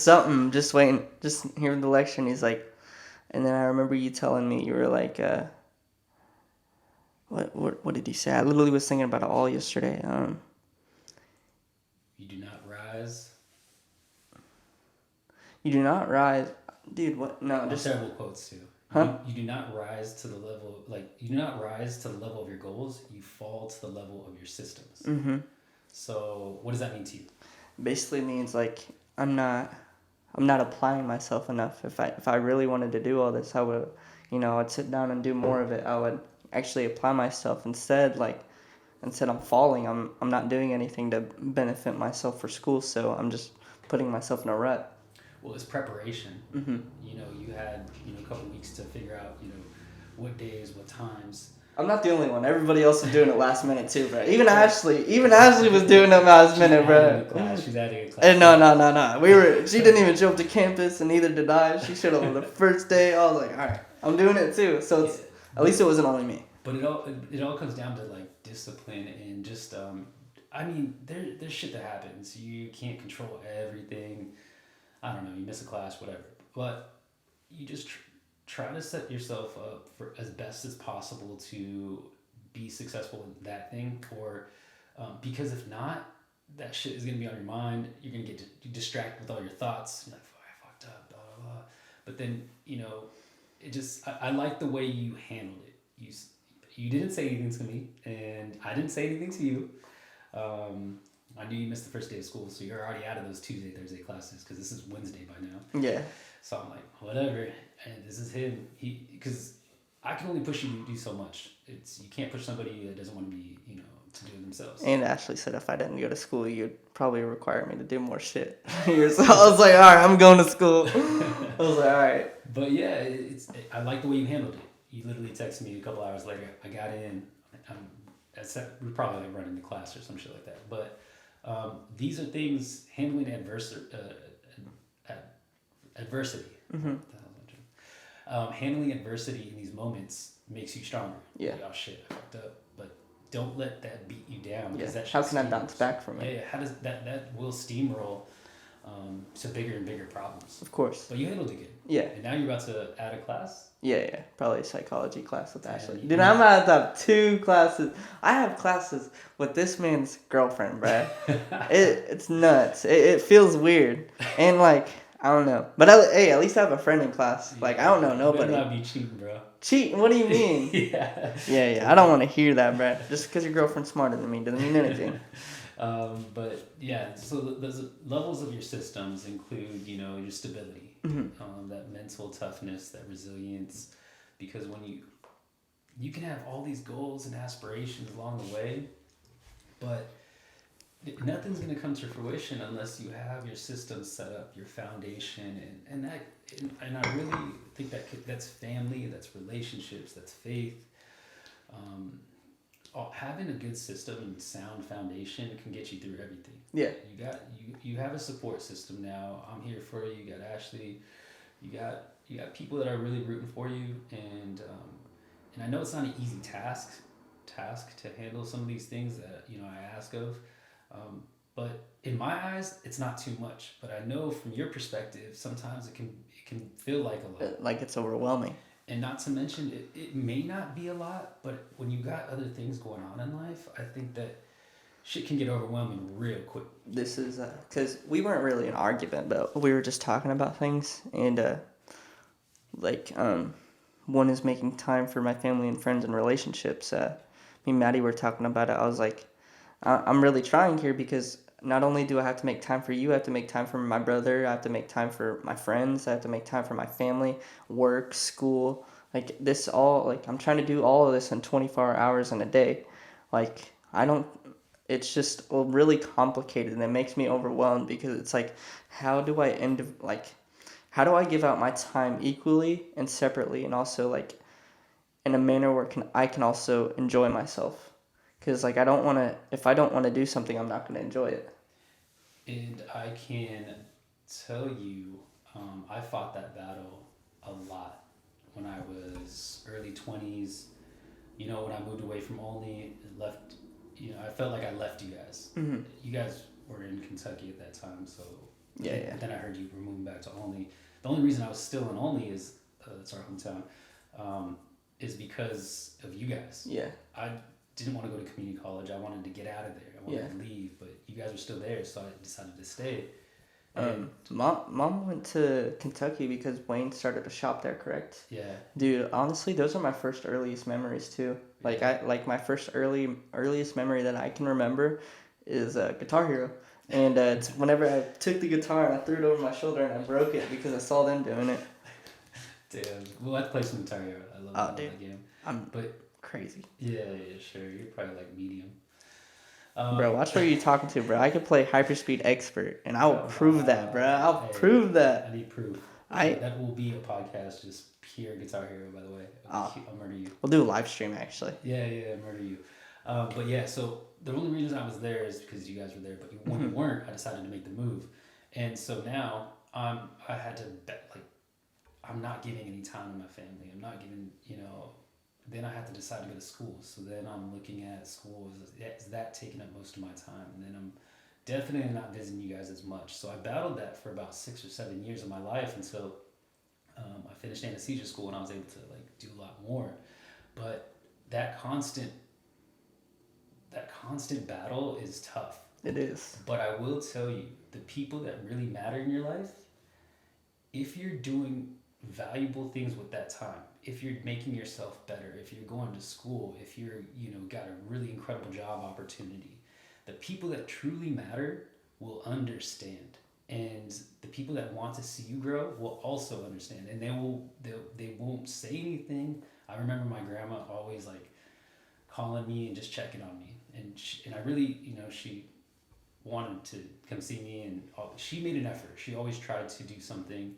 something, just waiting, just hearing the lecture, and he's like, and then I remember you telling me, you were like, what did he say? I literally was thinking about it all yesterday. You do not rise. You do not rise, dude. What? No, just terrible quotes too. Huh? You do not rise to the level you do not rise to the level of your goals. You fall to the level of your systems. Mm-hmm. So what does that mean to you? Basically means like I'm not applying myself enough. If I really wanted to do all this, I would, I'd sit down and do more of it. I would actually apply myself. Instead I'm falling. I'm not doing anything to benefit myself for school. So I'm just putting myself in a rut. Well, it's preparation. Mm-hmm. You had a couple weeks to figure out what days, what times. I'm not the only one. Everybody else was doing it last minute too, bro. Even Ashley was doing it last minute, bro. She's adding a class. No. She didn't even show up to campus, and neither did I. She showed up on the first day. I was like, all right, I'm doing it too. So at least it wasn't only me. But it all comes down to like discipline and just there's shit that happens. You can't control everything. I don't know. You miss a class, whatever. But you just try to set yourself up for as best as possible to be successful in that thing, or because if not, that shit is gonna be on your mind. You're gonna get distracted with all your thoughts. You're like, "Fuck, I fucked up," blah blah blah. But then it just I like the way you handled it. You didn't say anything to me, and I didn't say anything to you. I knew you missed the first day of school, so you're already out of those Tuesday, Thursday classes because this is Wednesday by now. Yeah. So I'm like, whatever. And this is him. Because I can only push you to do so much. You can't push somebody that doesn't want to be, to do it themselves. And Ashley said if I didn't go to school, you'd probably require me to do more shit. So I was like, all right, I'm going to school. I was like, all right. But yeah, I like the way you handled it. You literally texted me a couple hours later. I got in. We're probably like running the class or some shit like that. But these are things, handling adversity. Mm-hmm. Handling adversity in these moments makes you stronger. Yeah. Like, oh shit, I fucked up. But don't let that beat you down. Yeah. That How can I bounce back from it? Yeah. How does that will steamroll to bigger and bigger problems. Of course. But you handled it good. Yeah. And now you're about to add a class? Yeah. Probably a psychology class with Ashley. you- Dude, I'm about to have 2 classes. I have classes with this man's girlfriend, bruh. It's nuts. It feels weird. And, like, I don't know. But, hey, at least I have a friend in class. Like, I don't know nobody. You better not be cheating, bro. Cheating? What do you mean? Yeah. I don't want to hear that, bruh. Just because your girlfriend's smarter than me doesn't mean anything. But yeah, so the levels of your systems include, your stability, that mental toughness, that resilience, because when you can have all these goals and aspirations along the way, but nothing's going to come to fruition unless you have your systems set up, your foundation, and I really think that's family, that's relationships, that's faith. Having a good system and sound foundation can get you through everything. Yeah. You have a support system now. I'm here for you. You got Ashley. You got people that are really rooting for you, and I know it's not an easy task to handle some of these things that I ask of, but in my eyes it's not too much. But I know from your perspective sometimes it can feel like a lot. Like it's overwhelming. And not to mention, it may not be a lot, but when you got other things going on in life, I think that shit can get overwhelming real quick. This is, because we weren't really an argument, but we were just talking about things, and, one is making time for my family and friends and relationships. Me and Maddie were talking about it. I was like, I'm really trying here because not only do I have to make time for you, I have to make time for my brother, I have to make time for my friends, I have to make time for my family, work, school, like this all, like I'm trying to do all of this in 24 hours in a day. Like it's just really complicated, and it makes me overwhelmed because it's like, how do I give out my time equally and separately, and also like in a manner where I can also enjoy myself. Because like if I don't want to do something, I'm not going to enjoy it. And I can tell you, I fought that battle a lot when I was early 20s. When I moved away from Olney, left, I felt like I left you guys. Mm-hmm. You guys were in Kentucky at that time, so yeah. But then I heard you were moving back to Olney. The only reason I was still in Olney is it's our hometown, is because of you guys. Yeah. I didn't want to go to community college. I wanted to get out of there. I wanted to leave, but you guys were still there, so I decided to stay. Mom went to Kentucky because Wayne started a shop there, correct? Yeah. Dude, honestly, those are my first earliest memories too. Like my first earliest memory that I can remember is Guitar Hero. And it's whenever I took the guitar and I threw it over my shoulder and I broke it because I saw them doing it. Damn. We'll have to play some Guitar Hero. I love that game. But crazy. Yeah, sure. You're probably like medium. Bro, watch where you're talking to, bro. I could play Hyperspeed Expert, and I'll prove that, bro. I'll prove that. I need proof. That will be a podcast, just pure Guitar Hero, by the way. I'll murder you. We'll do a live stream, actually. Yeah, murder you. But yeah, so the only reason I was there is because you guys were there, but when you weren't, I decided to make the move. And so now I had to bet, like, I'm not giving any time to my family. I'm not giving, then I have to decide to go to school. So then I'm looking at school, is that taking up most of my time? And then I'm definitely not visiting you guys as much. So I battled that for about 6 or 7 years of my life until I finished anesthesia school and I was able to do a lot more. But that constant battle is tough. It is. But I will tell you, the people that really matter in your life, if you're doing valuable things with that time, if you're making yourself better, if you're going to school, if you're got a really incredible job opportunity, the people that truly matter will understand, and the people that want to see you grow will also understand, and they won't say anything. I remember my grandma always calling me and just checking on me, and I really she wanted to come see me, and she made an effort. She always tried to do something,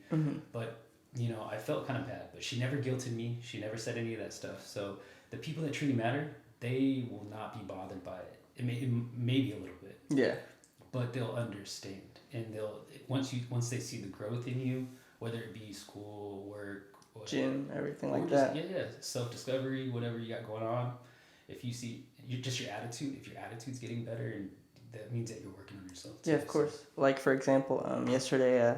but I felt kind of bad, but she never guilted me. She never said any of that stuff. So the people that truly matter, they will not be bothered by it. It may be a little bit. Yeah. But they'll understand, and once they see the growth in you, whether it be school, work, gym, everything like just, that. Yeah, self-discovery, whatever you got going on. If you see your attitude, if your attitude's getting better and that means that you're working on yourself too. Yeah, of course. Like for example, yesterday,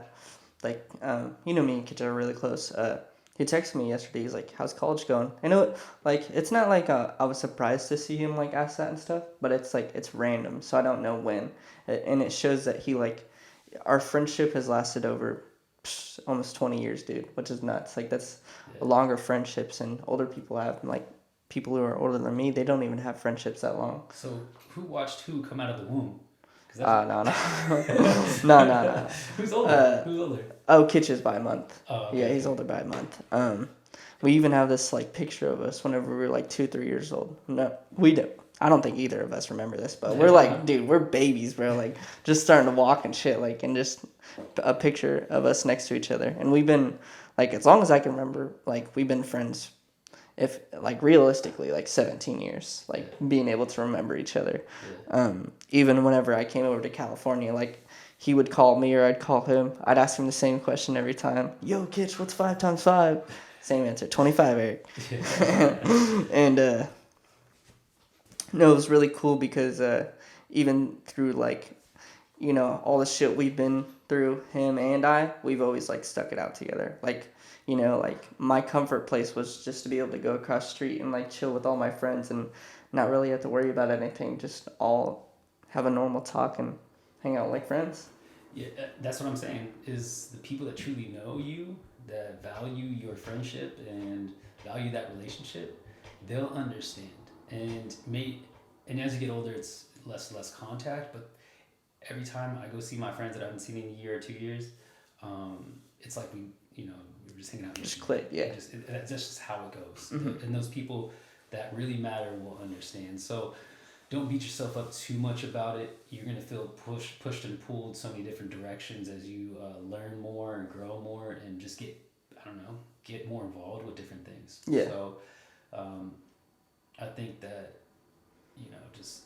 you know, me and Kitch are really close. He texted me yesterday. He's like, "How's college going?" I know, like, it's not like I was surprised to see him like ask that and stuff, but it's like it's random, so I don't know when, and it shows that he like, our friendship has lasted over almost 20 years, dude, which is nuts. Like that's Yeah. longer friendships, and older people have like people who are older than me. They don't even have friendships that long. So who watched who come out of the womb? No, no, no, no, no. Who's older? Who's older? Oh, Kitch is by a month. Oh, okay. Yeah, he's older by a month. We even have this like picture of us whenever we were like 2, 3 years old. No, we don't. I don't think either of us remember this, but we're like, dude, we're babies, bro. Like just starting to walk and shit. Like, and just a picture of us next to each other. And we've been like, as long as I can remember, like we've been friends. If like realistically, like 17 years, like being able to remember each other. Even whenever I came over to California, like he would call me or I'd call him. I'd ask him the same question every time. Yo, Kitch, what's 5 times 5? Same answer, 25, Eric. And no, it was really cool because even through like, you know, all the shit we've been through, him and we've always like stuck it out together. Like, you know, like my comfort place was just to be able to go across the street and like chill with all my friends and not really have to worry about anything. Just all have a normal talk and hang out like friends. Yeah, that's what I'm saying. Is the people that truly know you, that value your friendship and value that relationship, they'll understand. And as you get older, it's less and less contact. But every time I go see my friends that I haven't seen in a year or 2 years, it's like we were just hanging out. Just click, yeah. That's just how it goes. And those people that really matter will understand. So don't beat yourself up too much about it. You're gonna feel pushed and pulled so many different directions as you learn more and grow more and just get more involved with different things. Yeah. So I think that just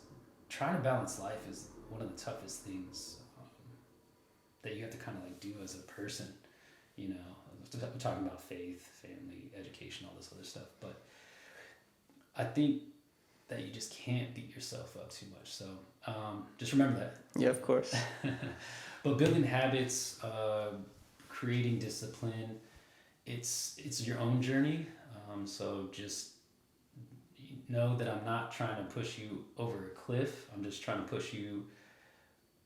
trying to balance life is one of the toughest things that you have to kind of like do as a person. We're talking about faith, family, education, all this other stuff, but I think that you just can't beat yourself up too much. So just remember that. Yeah, of course. But building habits, creating discipline, it's your own journey. So just know that I'm not trying to push you over a cliff. I'm just trying to push you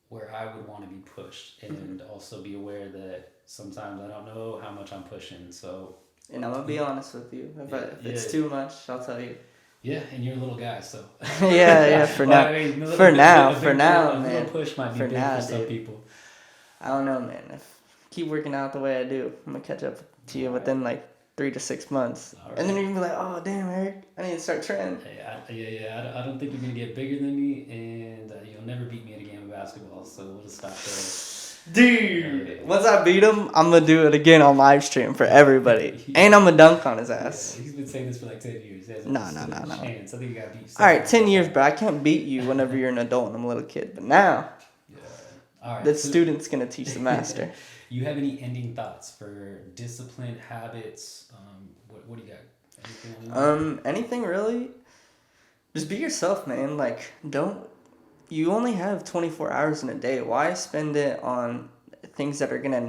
where I would want to be pushed, and also be aware that sometimes I don't know how much I'm pushing. So. And I'm gonna be honest with you. If it's too much, I'll tell you. Yeah, and you're a little guy, so. yeah. For now, man. A little push might be big for some people. I don't know, man. If keep working out the way I do, I'm gonna catch up to you within like 3 to 6 months, and then you're gonna be like, "Oh, damn, Eric, I need to start training." I don't think you're gonna get bigger than me, and you'll never beat me at a game of basketball. So we'll just stop there. Dude, once I beat him, I'm gonna do it again on live stream for everybody, and I'm gonna dunk on his ass. Yeah, he's been saying this for like 10 years. No. Chance. I think you got beat. All right, 10 years, bro. I can't beat you whenever you're an adult and I'm a little kid, but now, all right, the student's gonna teach the master. You have any ending thoughts for discipline, habits? What do you got? Anything really? Just be yourself, man. Like, you only have 24 hours in a day. Why spend it on things that are going to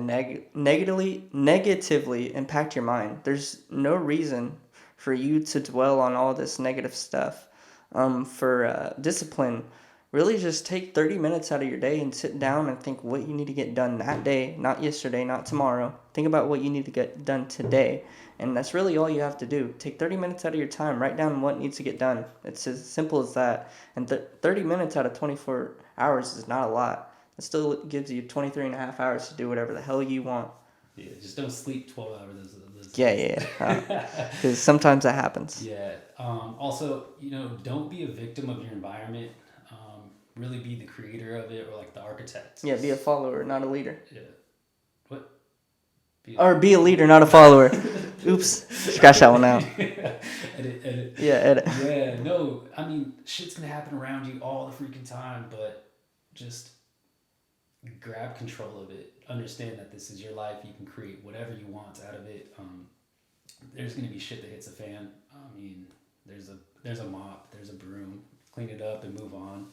negatively impact your mind? There's no reason for you to dwell on all this negative stuff. For discipline, really just take 30 minutes out of your day and sit down and think what you need to get done that day, not yesterday, not tomorrow. Think about what you need to get done today. And that's really all you have to do. Take 30 minutes out of your time. Write down what needs to get done. It's as simple as that. And 30 minutes out of 24 hours is not a lot. It still gives you 23 and a half hours to do whatever the hell you want. Yeah, just don't sleep 12 hours. Yeah. Because sometimes that happens. Yeah. Also, don't be a victim of your environment. Really be the creator of it, or like the architect. Yeah, be a follower, not a leader. Yeah. What? Be a leader, not a follower. Oops. Scratch that one out. Edit. Yeah, edit. Yeah, no. I mean, shit's gonna happen around you all the freaking time, but just grab control of it. Understand that this is your life. You can create whatever you want out of it. There's gonna be shit that hits a fan. I mean, there's a mop, there's a broom. Clean it up and move on.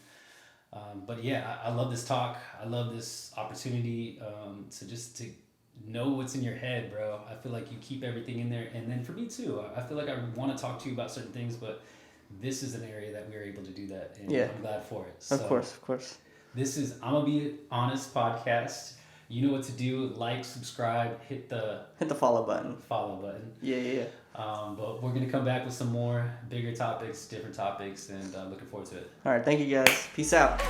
But yeah, I love this talk. I love this opportunity to know what's in your head, bro. I feel like you keep everything in there, and then for me too, I feel like I want to talk to you about certain things, but this is an area that we're able to do that, and Yeah, I'm glad for it. of So course, of course. this is I'ma Be Honest podcast. You know what to do. Like, subscribe, hit the Hit the follow button. follow button. Yeah, yeah, yeah. But we're gonna come back with some more bigger topics, different topics, and looking forward to it. All right, thank you guys. Peace out.